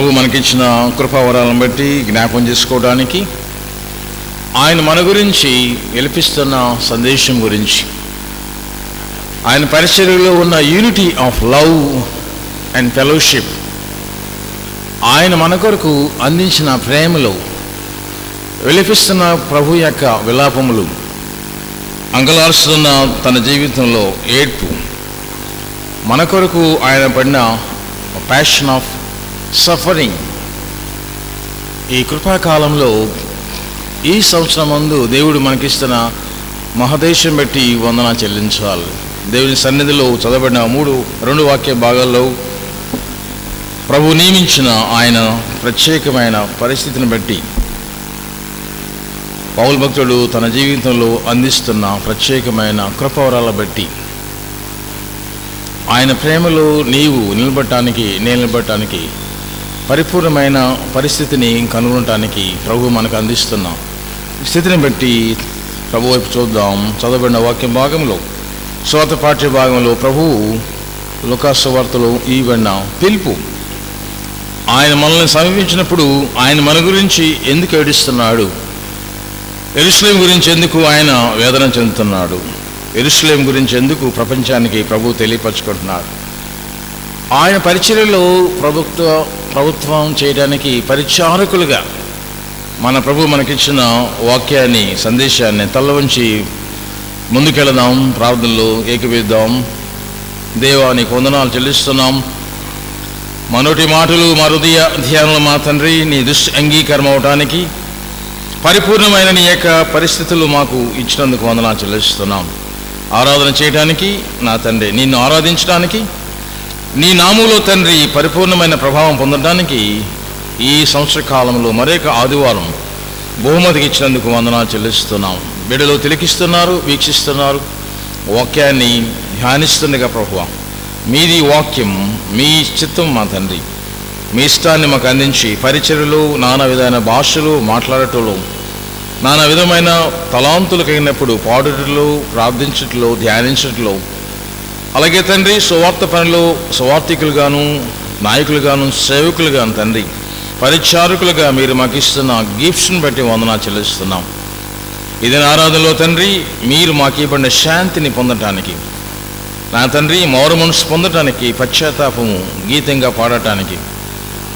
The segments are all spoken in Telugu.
ప్రభు మనకిచ్చిన కృపావరాలను బట్టి జ్ఞాపం చేసుకోవడానికి, ఆయన మన గురించి వినిపిస్తున్న సందేశం గురించి, ఆయన పరిచర్యలో ఉన్న unity of love and fellowship, ఆయన మన కొరకు అందించిన ప్రేమలో విలపిస్తున్న ప్రభు యొక్క విలాపములు, అంగలార్చుతున్న తన జీవితంలో ఏడ్పు, మన కొరకు ఆయన పడిన ప్యాషన్ ఆఫ్ సఫరింగ్. ఈ కృపాకాలంలో ఈ సంవత్సరం ముందు దేవుడు మనకిస్తున్న మహదేశం బట్టి వందన చెల్లించాలి. దేవుని సన్నిధిలో చదవబడిన రెండు వాక్య భాగాల్లో ప్రభు నియమించిన ఆయన ప్రత్యేకమైన పరిస్థితిని బట్టి, పౌలు భక్తుడు తన జీవితంలో అందిస్తున్న ప్రత్యేకమైన కృపావరాల బట్టి, ఆయన ప్రేమలో నీవు నిలబడటానికి, నేను నిలబడటానికి, పరిపూర్ణమైన పరిస్థితిని కనుగొనటానికి ప్రభు మనకు అందిస్తున్న స్థితిని బట్టి ప్రభు వైపు చూద్దాం. చదవబడిన వాక్య భాగంలో, స్వాత పాఠ్య భాగంలో ప్రభువు లూకాసు వార్తలో ఇవ్వబడిన పిలుపు, ఆయన మనల్ని సమీపించినప్పుడు ఆయన మన గురించి ఎందుకు ఏడుస్తున్నాడు, యెరూషలేము గురించి ఎందుకు ఆయన వేదన చెందుతున్నాడు, యెరూషలేము గురించి ఎందుకు ప్రపంచానికి ప్రభు తెలియపరచుకుంటున్నాడు, ఆయన పరిచర్యలో ప్రభుత్వం చేయడానికి పరిచారకులుగా మన ప్రభు మనకిచ్చిన వాక్యాన్ని, సందేశాన్ని తల్లవంచి ముందుకెళదాం. ప్రార్థనలో ఏకీభవిద్దాం. దేవా, నీకు వందనాలు చెల్లిస్తున్నాం. మనోటి మాటలు, మా హృదయ ధ్యానాలు మా తండ్రి నీ దృష్టి అంగీకారం అవటానికి, పరిపూర్ణమైన నీ యొక్క పరిస్థితులు మాకు ఇచ్చినందుకు వందనాలు చెల్లిస్తున్నాం. ఆరాధన చేయడానికి నా తండ్రి, నిన్ను ఆరాధించడానికి, నీ నామములో తండ్రి పరిపూర్ణమైన ప్రభావం పొందడానికి ఈ సంవత్సర కాలంలో మరొక ఆదివారం బహుమతికి ఇచ్చినందుకు వందనాలు చెల్లిస్తున్నాం. బిడ్డలు తిలకిస్తున్నారు, వీక్షిస్తున్నారు, వాక్యాన్ని ధ్యానిస్తుండగా ప్రభువా, మీది వాక్యం, మీ చిత్తం మా తండ్రి, మీ ఇష్టాన్ని మాకు అందించి పరిచర్యలు, నానా విధమైన భాషలు మాట్లాడటంలో, నానా విధమైన తలాంతులు కలిగినప్పుడు పాడుటలో, ప్రార్థించట్లో, ధ్యానించట్లో, అలాగే తండ్రి సువార్త పనిలో సువార్థికులుగాను, నాయకులుగాను, సేవకులుగాను తండ్రి, పరిచారకులుగా మీరు మాకు ఇస్తున్న గిఫ్ట్స్ని బట్టి వందనాలు చెల్లిస్తున్నాం. ఇది ఆరాధనలో తండ్రి మీరు మాకు ఇవ్వబడిన శాంతిని పొందటానికి, నా తండ్రి మారు మనసు పొందటానికి, పశ్చాత్తాపము గీతంగా పాడటానికి,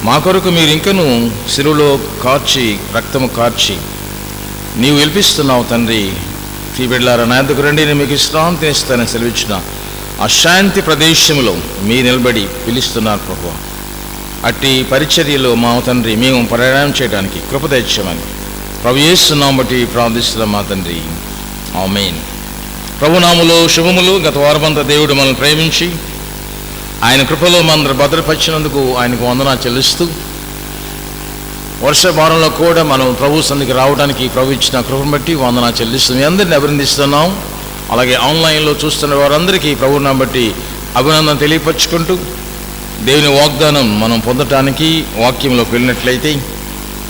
మా కొరకు మీరు ఇంకనూ శిలువలో కార్చి, రక్తము కార్చి నీవు విలిపిస్తున్నావు తండ్రి. ఈ బిడ్డలారా నా యొద్దకు రండి, నేను మీకు విశ్రాంతి ఇస్తానని సెలవిచ్చిన ఆ శాంతి ప్రదేశంలో మీరు నిలబడి పిలుస్తున్నారు ప్రభువా. అట్టి పరిచర్యలో మా తండ్రి మేము ప్రయాణం చేయడానికి కృప దయచేయమని ప్రభు యేసు నామమును బట్టి ప్రార్థిస్తున్నాం మా తండ్రి, ఆమేన్. ప్రభునామములో శుభములు. గత వారమంతా దేవుడు మనల్ని ప్రేమించి ఆయన కృపలో మనందరూ భద్రపరిచినందుకు ఆయనకు వందనాలు చెల్లిస్తూ, వర్షభారంలో కూడా మనం ప్రభు సన్నిధికి రావడానికి ప్రభు ఇచ్చిన కృపను బట్టి వందనాలు చెల్లిస్తూ మీ అందరిని అభినందిస్తున్నాం. అలాగే ఆన్లైన్లో చూస్తున్న వారందరికీ ప్రభువుని బట్టి అభినందన తెలియపరుచుకుంటూ, దేవుని వాగ్దానం మనం పొందటానికి వాక్యంలోకి వెళ్ళినట్లయితే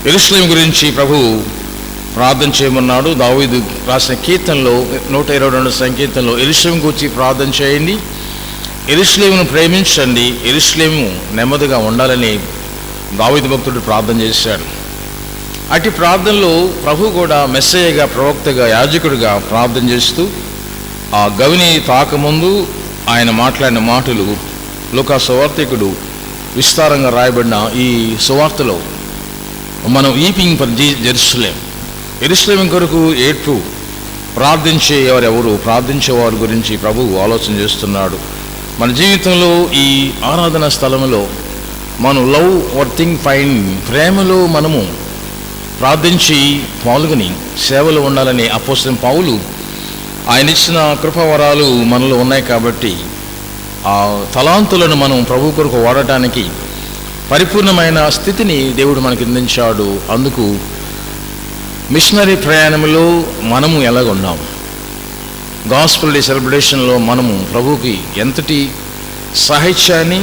యెరూషలేము గురించి ప్రభు ప్రార్థన చేయమన్నాడు. దావీదు రాసిన కీర్తనలో 122 సంకీర్తనలో యెరూషలేము గురించి ప్రార్థన చేయండి, యెరూషలేమును ప్రేమించండి, యెరూషలేము నెమ్మదిగా ఉండాలని దావీదు భక్తుడు ప్రార్థన చేశాడు. అటు ప్రార్థనలో ప్రభు కూడా మెస్సయ్యగా, ప్రవక్తగా, యాజకుడిగా ప్రార్థన చేస్తూ ఆ గవిని తాకముందు ఆయన మాట్లాడిన మాటలు లూకా సువార్తికుడు విస్తారంగా రాయబడిన ఈ సువార్తలో మనం ఈపింగ్ ఫర్ జెరూసలేం, యెరూషలేము కొరకు ఏడ్పు, ప్రార్థించే ఎవరెవరు, ప్రార్థించేవారి గురించి ప్రభువు ఆలోచన చేస్తున్నాడు. మన జీవితంలో ఈ ఆరాధన స్థలంలో మనం లవ్ వర్తింగ్ ఫైన్, ప్రేమలో మనము ప్రార్థించి పాల్గొని సేవలు ఉండాలని అపోస్తలుడైన పౌలు ఆయన ఇచ్చిన కృపావరాలు మనలో ఉన్నాయి కాబట్టి ఆ తలాంతులను మనం ప్రభు కొరకు వాడటానికి పరిపూర్ణమైన స్థితిని దేవుడు మనకి అందించాడు. అందుకు మిషనరీ ప్రయాణంలో మనము ఎలాగున్నాం, గాస్పుల్ డే సెలబ్రేషన్లో మనము ప్రభువుకి ఎంతటి సాహిత్యాన్ని,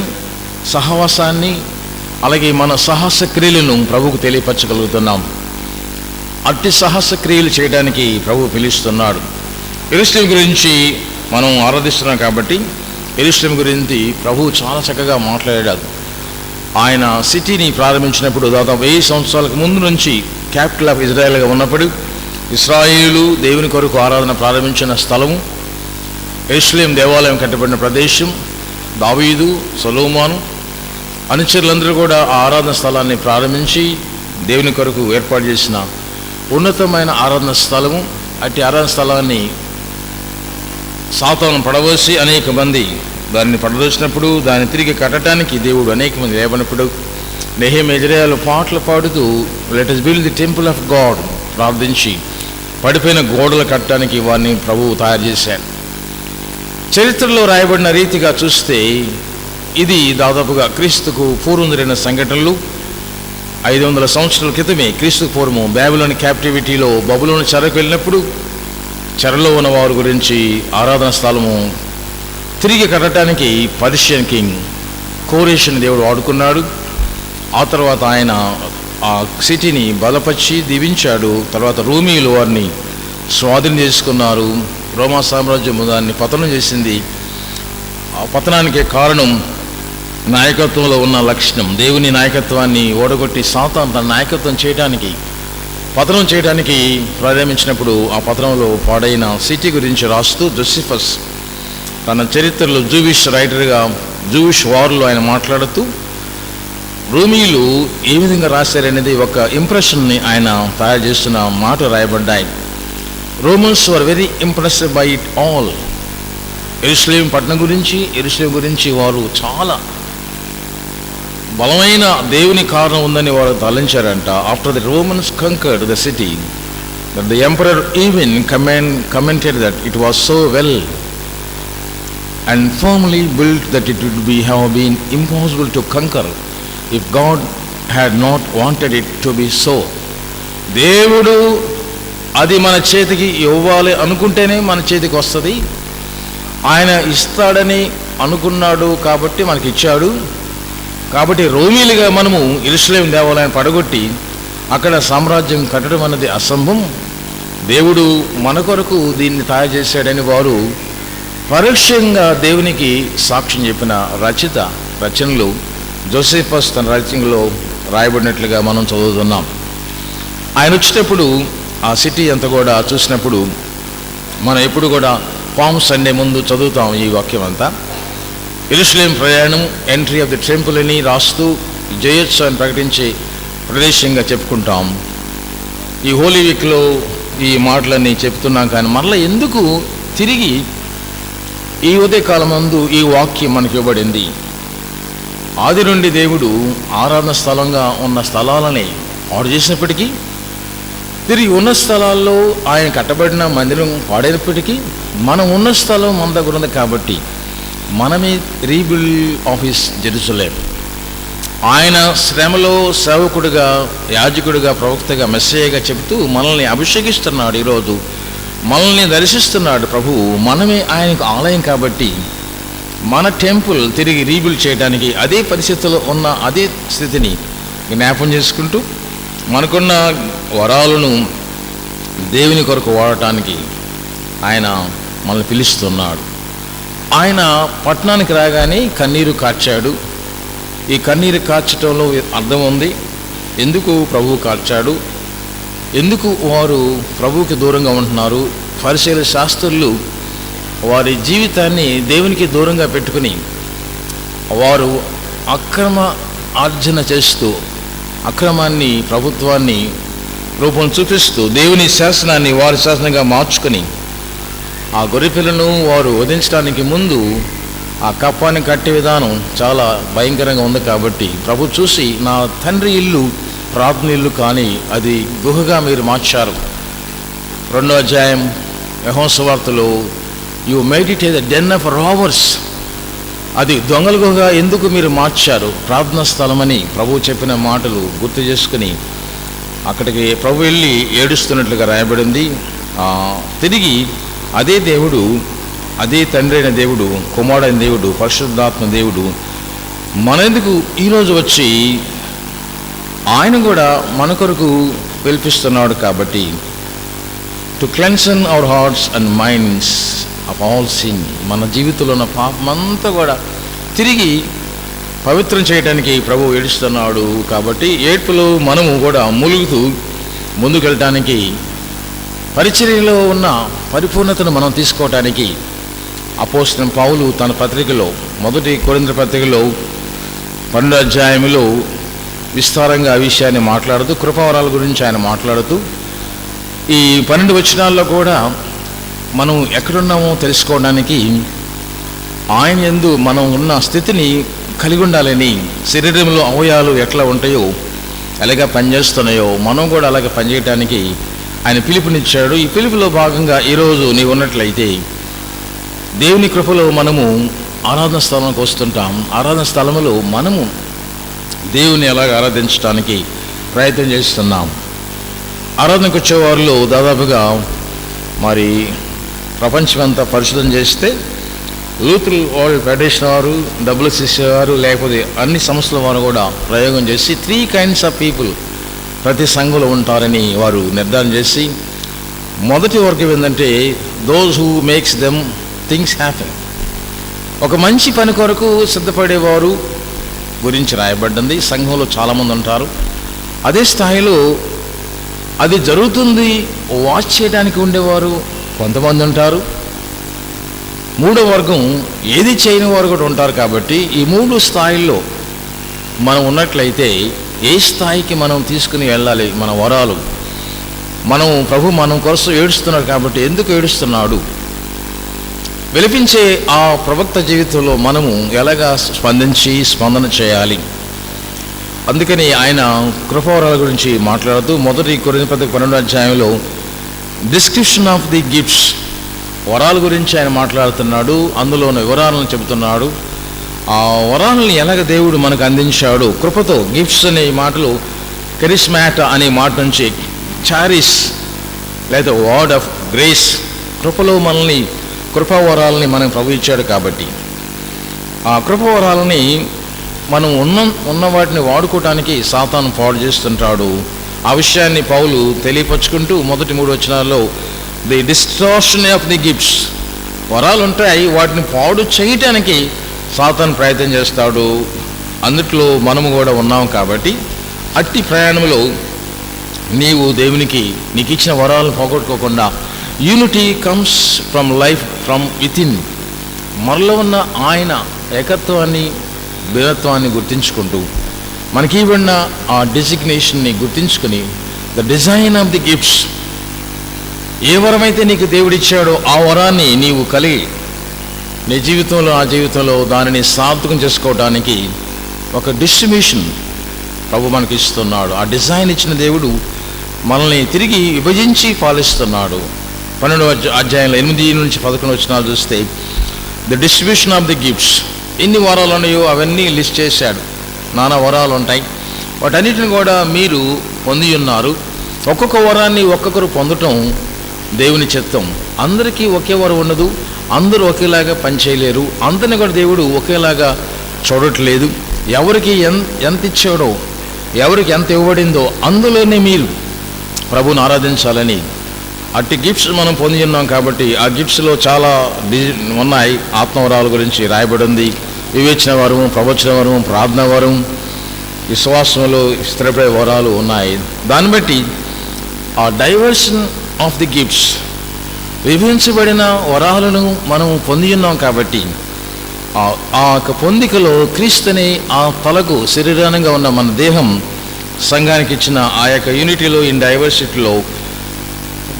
సహవాసాన్ని, అలాగే మన సాహస క్రియలను ప్రభువుకు తెలియపరచగలుగుతున్నాం. అట్టి సాహస క్రియలు చేయడానికి ప్రభు పిలుస్తున్నాడు. యెరూషలేము గురించి మనం ఆరాధిస్తున్నాం కాబట్టి యెరూషలేము గురించి ప్రభువు చాలా చక్కగా మాట్లాడాడు. ఆయన సిటీని ప్రారంభించినప్పుడు దాదాపు 1000 సంవత్సరాలకు ముందు నుంచి క్యాపిటల్ ఆఫ్ ఇజ్రాయెల్గా ఉన్నప్పుడు ఇశ్రాయేలు దేవుని కొరకు ఆరాధన ప్రారంభించిన స్థలము, యెరూషలేము దేవాలయం కట్టబడిన ప్రదేశం, దావీదు, సొలొమోను అనుచరులందరూ కూడా ఆ ఆరాధన స్థలాన్ని ప్రారంభించి దేవుని కొరకు ఏర్పాటు చేసిన ఉన్నతమైన ఆరాధన స్థలము. అట్టి ఆరాధన స్థలాన్ని సాతాను పడవేసి అనేక మంది దాన్ని పడదోసినప్పుడు దాన్ని తిరిగి కట్టడానికి దేవుడు అనేక మంది లేవనప్పుడు నెహెమ్యా యెజ్రెయేలు పాటలు పాడుతూ let us build the temple of God ప్రార్థించి పడిపోయిన గోడలు కట్టడానికి వారిని ప్రభువు తయారు చేశాడు. చరిత్రలో రాయబడిన రీతిగా చూస్తే ఇది దాదాపుగా క్రీస్తుకు పూర్వం జరిగిన సంఘటనలు. 500 సంవత్సరాల క్రితమే క్రీస్తుకు పూర్వము బాబిలోని క్యాప్టివిటీలో బబులోను చెరకు వెళ్ళినప్పుడు చెరలో ఉన్న వారి గురించి ఆరాధన స్థలము తిరిగి కట్టడానికి పర్షియన్ కింగ్ కోరేషుని దేవుడు వాడుకున్నాడు. ఆ తర్వాత ఆయన ఆ సిటీని బలపరిచి దీవించాడు. తర్వాత రోమీలు వారిని స్వాధీనం చేసుకున్నారు. రోమా సామ్రాజ్యం దాన్ని పతనం చేసింది. ఆ పతనానికి కారణం నాయకత్వంలో ఉన్న లక్షణం. దేవుని నాయకత్వాన్ని ఓడగొట్టి సాతాను తన నాయకత్వం చేయడానికి, పతనం చేయడానికి ప్రారంభించినప్పుడు ఆ పతనంలో పాడైన సిటీ గురించి రాస్తూ జోసిఫస్ తన చరిత్రలో జూవిష్ రైటర్గా జూవిష్ వార్లో ఆయన మాట్లాడుతూ రోమీలు ఏ విధంగా రాశారనేది ఒక ఇంప్రెషన్ని ఆయన తయారు చేస్తున్న మాట రాయబడ్డాయి. Romans were very impressed by it all. యెరూషలేము పట్టణం గురించి, యెరూషలేము గురించి వారు చాలా బలమైన దేవుని కారణం ఉందని వారు తలంచారంట. After the Romans conquered the city, that the emperor even commented that it was so well and firmly built that it would have been impossible to conquer if God had not wanted it to be so. దేవుడు అది మన చేతికి ఇవ్వాలి అనుకుంటేనే మన చేతికి వస్తుంది. ఆయన ఇస్తాడని అనుకున్నాడు కాబట్టి మనకి ఇచ్చాడు. కాబట్టి రోమీలుగా మనము యెరూషలేము దేవాలయాన్ని పడగొట్టి అక్కడ సామ్రాజ్యం కట్టడం అన్నది అసంభవం. దేవుడు మన కొరకు దీన్ని తయారు చేశాడని వారు పరోక్షంగా దేవునికి సాక్ష్యం చెప్పిన రచనలు జోసెఫస్ తన రచనలో రాయబడినట్లుగా మనం చదువుతున్నాం. ఆయన వచ్చేటప్పుడు ఆ సిటీ అంతా కూడా చూసినప్పుడు మనం ఎప్పుడు కూడా పామ్ సండే ముందు చదువుతాం ఈ వాక్యం అంతా. యెరూషలేము ప్రయాణం, ఎంట్రీ ఆఫ్ ది టెంపుల్ అని రాస్తూ జయోత్సవాన్ని ప్రకటించే ప్రదేశంగా చెప్పుకుంటాం. ఈ హోలీ వీక్లో ఈ మాటలన్నీ చెప్తున్నాం. కానీ మరలా ఎందుకు తిరిగి ఈ ఉదయకాలం ముందు ఈ వాక్యం మనకి ఇవ్వబడింది? ఆది నుండి దేవుడు ఆరాధన స్థలంగా ఉన్న స్థలాలని ఆర్డర్ చేసినప్పటికీ, తిరిగి ఉన్న స్థలాల్లో ఆయన కట్టబడిన మందిరం పాడైనప్పటికీ, మనం ఉన్న స్థలం మన దగ్గర ఉంది కాబట్టి మనమే రీబిల్డ్ ఆఫ్ హిస్ జెరూసలేం. ఆయన శ్రమలో సేవకుడిగా, యాజకుడిగా, ప్రవక్తగా, మెస్సయ్యగా చెబుతూ మనల్ని అభిషేకిస్తున్నాడు. ఈరోజు మనల్ని దర్శిస్తున్నాడు ప్రభువు. మనమే ఆయనకు ఆలయం కాబట్టి మన టెంపుల్ తిరిగి రీబిల్డ్ చేయడానికి, అదే పరిస్థితుల్లో ఉన్న అదే స్థితిని జ్ఞాపం చేసుకుంటూ మనకున్న వరాలను దేవుని కొరకు వాడటానికి ఆయన మనల్ని పిలుస్తున్నాడు. ఆయన పట్టణానికి రాగానే కన్నీరు కార్చాడు. ఈ కన్నీరు కార్చడంలో అర్థం ఉంది. ఎందుకు ప్రభువు కార్చాడు, ఎందుకు వారు ప్రభువుకి దూరంగా ఉంటున్నారు? పరిసయ్యుల శాస్త్రులు వారి జీవితాన్ని దేవునికి దూరంగా పెట్టుకుని వారు అక్రమ ఆర్జన చేస్తూ, అక్రమాన్ని, ప్రభుత్వాన్ని రూపం చూపిస్తూ దేవుని శాసనాన్ని వారి శాసనంగా మార్చుకొని ఆ గొర్రెపిల్లను వారు వధించడానికి ముందు ఆ కప్పాన్ని కట్టే విధానం చాలా భయంకరంగా ఉంది. కాబట్టి ప్రభు చూసి, నా తండ్రి ఇల్లు ప్రార్థన ఇల్లు కానీ అది గుహగా మీరు మార్చారు. 2వ అధ్యాయం యోహాను సువార్తలో you made it a den of robbers, అది దొంగల గుహగా ఎందుకు మీరు మార్చారు? ప్రార్థనా స్థలమని ప్రభు చెప్పిన మాటలు గుర్తు చేసుకుని అక్కడికి ప్రభు వెళ్ళి ఏడుస్తున్నట్లుగా రాయబడింది. తిరిగి అదే దేవుడు, అదే తండ్రి అయిన దేవుడు, కుమారుడైన దేవుడు, పరిశుద్ధాత్మ దేవుడు మనెందుకు ఈరోజు వచ్చి ఆయన కూడా మన కొరకు పిలిపిస్తున్నాడు. కాబట్టి to cleanse our hearts and minds of all sin, మన జీవితంలో ఉన్న పాపమంతా కూడా తిరిగి పవిత్రం చేయడానికి ప్రభు ఏడుస్తున్నాడు. కాబట్టి ఏడ్పులో మనము కూడా మూలుగుతూ ముందుకెళ్ళటానికి, పరిచర్యలో ఉన్న పరిపూర్ణతను మనం తీసుకోవటానికి అపోస్తలుడైన పౌలు తన పత్రికలో, మొదటి కొరింథీ పత్రికలో 12వ అధ్యాయంలో విస్తారంగా ఆ విషయాన్ని మాట్లాడుతూ, కృపావరాల గురించి ఆయన మాట్లాడుతూ, ఈ 12 వచనాల్లో కూడా మనం ఎక్కడున్నామో తెలుసుకోవడానికి, ఆయన యందు మనం ఉన్న స్థితిని కలిగి ఉండాలని, శరీరంలో అవయవాలు ఎట్లా ఉంటాయో, ఎలాగ పనిచేస్తున్నాయో మనం కూడా అలాగే పనిచేయడానికి ఆయన పిలుపునిచ్చాడు. ఈ పిలుపులో భాగంగా ఈరోజు నీవు ఉన్నట్లయితే దేవుని కృపలో మనము ఆరాధన స్థలానికి వస్తుంటాం. ఆరాధన స్థలంలో మనము దేవుని ఎలాగ ఆరాధించడానికి ప్రయత్నం చేస్తున్నాం. ఆరాధనకు వచ్చేవారిలో దాదాపుగా మరి ప్రపంచమంతా పరిశోధన చేస్తే లూథరన్ వరల్డ్ ఫెడరేషన్ వారు, WCC వారు, లేకపోతే అన్ని సంస్థల వారు కూడా ప్రయోగం చేసి 3 kinds ఆఫ్ పీపుల్ ప్రతి సంఘంలో ఉంటారని వారు నిర్ధారణ చేసి, మొదటి వర్గం ఏంటంటే those who makes them things happen. ఒక మంచి పని కొరకు సిద్ధపడేవారు గురించి రాయబడ్డంది. సంఘంలో చాలామంది ఉంటారు. అదే స్థాయిలో అది జరుగుతుంది వాచ్ చేయడానికి ఉండేవారు కొంతమంది ఉంటారు. మూడో వర్గం ఏది చేయని వారు కూడా ఉంటారు. కాబట్టి ఈ 3 స్థాయిల్లో మనం ఉన్నట్లయితే ఏ స్థాయికి మనం తీసుకుని వెళ్ళాలి? మన వరాలు మనం కోసం ఏడుస్తున్నాడు. కాబట్టి ఎందుకు ఏడుస్తున్నాడు? విలపించే ఆ ప్రవక్త జీవితంలో మనము ఎలాగా స్పందన చేయాలి? అందుకని ఆయన కృపావరాల గురించి మాట్లాడుతూ మొదటి కొరింథీ పత్రిక 12వ అధ్యాయంలో డిస్క్రిప్షన్ ఆఫ్ ది గిఫ్ట్స్, వరాల గురించి ఆయన మాట్లాడుతున్నాడు. అందులోని వివరాలను చెబుతున్నాడు. ఆ వరాలని ఎలాగ దేవుడు మనకు అందించాడు కృపతో. గిఫ్ట్స్ అనే మాటలు కెరిస్మాటా అనే మాట నుంచి చారిస్ లేదా వర్డ్ ఆఫ్ గ్రేస్, కృపలో మనల్ని కృపావరాలని మనం ప్రభు ఇచ్చాడు. కాబట్టి ఆ కృపావరాలని మనం ఉన్న వాటిని వాడుకోవటానికి సాతాను పాడు చేస్తుంటాడు. ఆ విషయాన్ని పౌలు తెలియపరుచుకుంటూ మొదటి 3 వచనాల్లో the distortion of the gifts, వరాలు ఉంటాయి, వాటిని పాడు చేయటానికి సాతాను ప్రయత్నం చేస్తాడు. అందుట్లో మనము కూడా ఉన్నాం. కాబట్టి అట్టి ప్రయాణంలో నీవు దేవునికి నీకు ఇచ్చిన వరాలను పోగొట్టుకోకుండా, unity comes from life from within, మనలో ఉన్న ఆయన ఏకత్వాన్ని భిన్నత్వాన్ని గుర్తించుకుంటూ, మనకి ఇవ్వడిన ఆ డెసిగ్నేషన్ని గుర్తించుకుని, the design of the gifts, ఏ వరమైతే నీకు దేవుడిచ్చాడో ఆ వరాన్ని నీవు కలిగి నీ జీవితంలో ఆ జీవితంలో దానిని సార్థకం చేసుకోవడానికి ఒక డిస్ట్రిబ్యూషన్ ప్రభు మనకి ఇస్తున్నాడు. ఆ డిజైన్ ఇచ్చిన దేవుడు మనల్ని తిరిగి విభజించి పాలిస్తున్నాడు. 12వ అధ్యాయంలో 8 నుంచి 11 వచనాలు చూస్తే the distribution of the gifts, ఎన్ని వరాలు ఉన్నాయో అవన్నీ లిస్ట్ చేశాడు. నానా వరాలు ఉంటాయి. వాటన్నిటిని కూడా మీరు పొంది ఉన్నారు. ఒక్కొక్క వరాన్ని ఒక్కొక్కరు పొందటం దేవుని చిత్తం. అందరికీ ఒకే వరం ఉండదు, అందరూ ఒకేలాగా పనిచేయలేరు, అందరిని కూడా దేవుడు ఒకేలాగా చూడట్లేదు. ఎవరికి ఎంత ఇచ్చాడో, ఎవరికి ఎంత ఇవ్వబడిందో అందులోనే మీరు ప్రభుని ఆరాధించాలని అట్టి గిఫ్ట్స్ మనం పొంది ఉన్నాం. కాబట్టి ఆ గిఫ్ట్స్లో చాలా ఉన్నాయి. ఆత్మవరాల గురించి రాయబడి ఉంది. వివేచన వరము, ప్రవచన వరము, ప్రార్థన వరం, విశ్వాసంలో స్థిరపడే వరాలు ఉన్నాయి. దాన్ని బట్టి ఆ డైవర్షన్ ఆఫ్ ది గిఫ్ట్స్, విభజించబడిన వరాలను మనం పొంది ఉన్నాం. కాబట్టి ఆ పొందికలో క్రీస్తుని ఆ తలకు శరీరానంగా ఉన్న మన దేహం సంఘానికి ఇచ్చిన ఆ యొక్క యూనిటీలో, ఇన్ డైవర్సిటీలో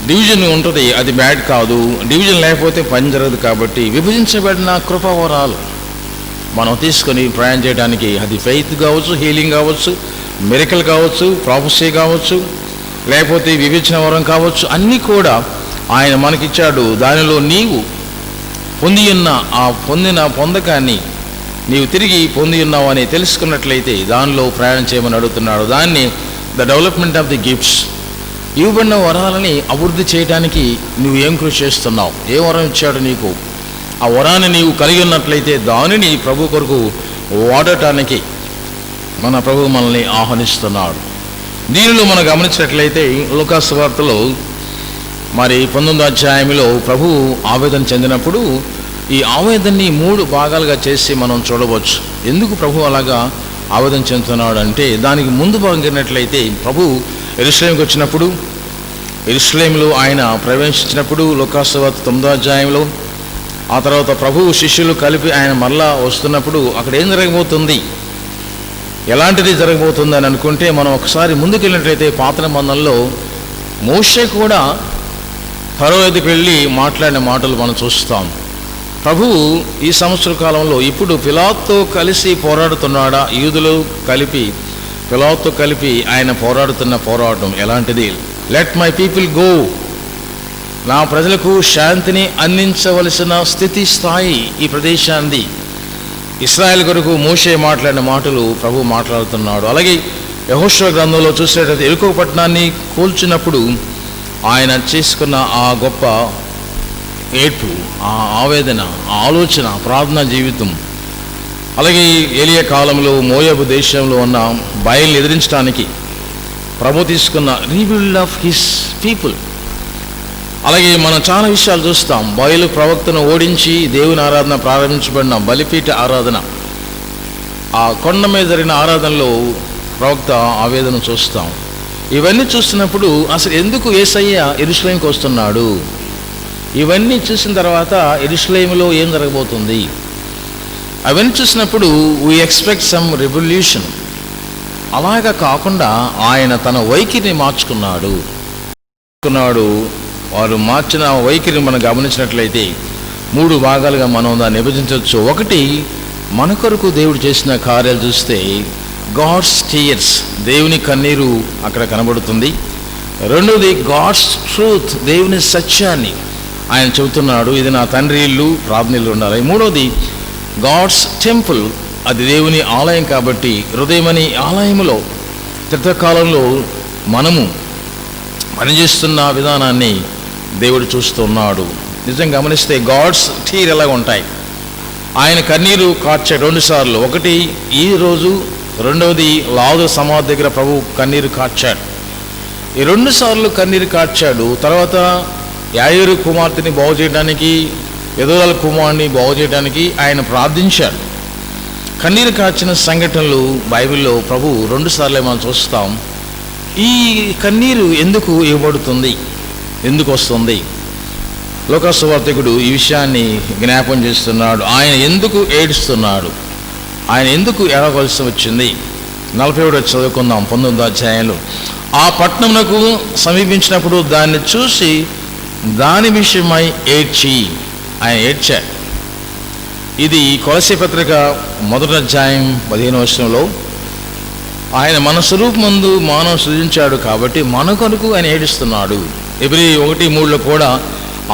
డివిజన్ ఉంటుంది. అది బ్యాడ్ కాదు, డివిజన్ లేకపోతే పని జరగదు. కాబట్టి విభజించబడిన కృపావరాలు మనం తీసుకొని ప్రయాణం చేయడానికి, అది ఫెయిత్ కావచ్చు, హీలింగ్ కావచ్చు, మిరకల్ కావచ్చు, ప్రాఫెసీ కావచ్చు, లేకపోతే వివేచన వరం కావచ్చు, అన్నీ కూడా ఆయన మనకిచ్చాడు. దానిలో నీవు పొంది ఉన్న ఆ పొందకాన్ని నీవు తిరిగి పొంది ఉన్నావు అని తెలుసుకున్నట్లయితే దానిలో ప్రయాణం చేయమని అడుగుతున్నాడు. దాన్ని the development of the gifts, ఇవ్వబడిన వరాలని అభివృద్ధి చేయడానికి నువ్వు ఏం కృషి చేస్తున్నావు? ఏ వరం ఇచ్చాడు నీకు? ఆ వరాన్ని నీవు కలిగి ఉన్నట్లయితే దానిని ప్రభు కొరకు వాడటానికి మన ప్రభు మనల్ని ఆహ్వానిస్తున్నాడు. దీనిలో మనం గమనించినట్లయితే లూకా సువార్తలో మరి 19వ అధ్యాయంలో ప్రభు ఆవేదన చెందినప్పుడు ఈ ఆవేదనని 3 భాగాలుగా చేసి మనం చూడవచ్చు. ఎందుకు ప్రభు అలాగా ఆవేదన చెందుతున్నాడు అంటే, దానికి ముందు భాగంగానట్లయితే ప్రభు యెరూషలేముకి వచ్చినప్పుడు, యెరూషలేములో ఆయన ప్రవేశించినప్పుడు లోకాసువార్త 9వ అధ్యాయంలో, ఆ తర్వాత ప్రభు శిష్యులు కలిపి ఆయన మరలా వస్తున్నప్పుడు అక్కడ ఏం జరగబోతుంది, ఎలాంటిది జరగబోతుంది అని అనుకుంటే, మనం ఒకసారి ముందుకెళ్ళినట్లయితే పాత నిబంధనలో మోషే కూడా ఫరో ఎదుకు వెళ్ళి మాట్లాడిన మాటలు మనం చూస్తాం. ప్రభువు ఈ సంవత్సర కాలంలో ఇప్పుడు పిలాతుతో కలిసి పోరాడుతున్నాడా, యూదులు కలిపి పిలాతుతో కలిపి ఆయన పోరాడుతున్న పోరాటం ఎలాంటిది? లెట్ మై పీపుల్ గో, నా ప్రజలకు శాంతిని అందించవలసిన స్థాయి ఈ ప్రదేశాన్ని. ఇశ్రాయేల్ కొరకు మోషే మాట్లాడిన మాటలు ప్రభు మాట్లాడుతున్నాడు. అలాగే యెహోషువ గ్రంథంలో చూసినట్లయితే యెరికో పట్టణాన్ని కూల్చినప్పుడు ఆయన చేసుకున్న ఆ గొప్ప ఏడ్పు, ఆ ఆవేదన, ఆ ఆలోచన, ప్రార్థనా జీవితం. అలాగే ఏలియా కాలంలో మోయాబు దేశంలో ఉన్న బయల్ని ఎదిరించడానికి ప్రభు తీసుకున్న రీబిల్డ్ ఆఫ్ హిస్ పీపుల్. అలాగే మనం చాలా విషయాలు చూస్తాం. బయలు ప్రవక్తను ఓడించి దేవుని ఆరాధన ప్రారంభించబడిన బలిపీఠ ఆరాధన, ఆ కొండ మీద జరిగిన ఆరాధనలో ప్రవక్త ఆవేదన చూస్తాం. ఇవన్నీ చూస్తున్నప్పుడు అసలు ఎందుకు యేసయ్య యెరూషలేముకి వస్తున్నాడు, ఇవన్నీ చూసిన తర్వాత యెరూషలేములో ఏం జరగబోతుంది, అవన్నీ చూసినప్పుడు వీ ఎక్స్పెక్ట్ సమ్ రెవల్యూషన్. అలాగా కాకుండా ఆయన తన వైఖరిని మార్చుకున్నాడు. వారు మార్చిన వైఖరిని మనం గమనించినట్లయితే 3 భాగాలుగా మనం దాన్ని విభజించవచ్చు. ఒకటి, మన కొరకు దేవుడు చేసిన కార్యాలు చూస్తే గాడ్స్ టీయర్స్, దేవుని కన్నీరు అక్కడ కనబడుతుంది. రెండవది గాడ్స్ ట్రూత్, దేవుని సత్యాన్ని ఆయన చెబుతున్నాడు, ఇది నా తండ్రి ఇల్లు, ప్రార్థన ఇల్లు ఉండాలి. మూడవది గాడ్స్ టెంపుల్, అది దేవుని ఆలయం కాబట్టి హృదయమని ఆలయంలో త్రికాలంలో మనము పనిచేస్తున్న విధానాన్ని దేవుడు చూస్తున్నాడు. నిజంగా గమనిస్తే గాడ్స్ టీర్ ఎలాగ ఉంటాయి. ఆయన కన్నీరు కార్చాడు 2 సార్లు. ఒకటి ఈ రోజు, రెండవది లాజరు సమాధి దగ్గర ప్రభు కన్నీరు కార్చాడు. ఈ 2 సార్లు కన్నీరు కార్చాడు. తర్వాత యాయేరు కుమార్తెని బాగు చేయడానికి, ఎదోరాల కుమారుని బాగు చేయడానికి ఆయన ప్రార్థించాడు. కన్నీరు కార్చిన సంఘటనలు బైబిల్లో ప్రభు 2 సార్లే మనం చూస్తాం. ఈ కన్నీరు ఎందుకు ఇవ్వబడుతుంది, ఎందుకు వస్తుంది? లోకసువార్తికుడు ఈ విషయాన్ని జ్ఞాపం చేస్తున్నాడు. ఆయన ఎందుకు ఏడుస్తున్నాడు, ఆయన ఎందుకు ఏడవలసి వచ్చింది? 47 చదువుకుందాం 19వ అధ్యాయంలో. ఆ పట్టణమునకు సమీపించినప్పుడు దాన్ని చూసి దాని విషయమై ఏడ్చి, ఆయన ఏడ్చాడు. ఇది కొలస్సీ పత్రిక 1వ అధ్యాయం 15వ వచనంలో, ఆయన మన స్వరూపమందు మానవ సృజించాడు కాబట్టి మన కొరకు ఆయన ఏడుస్తున్నాడు. ఎబ్రీ 1:3లో కూడా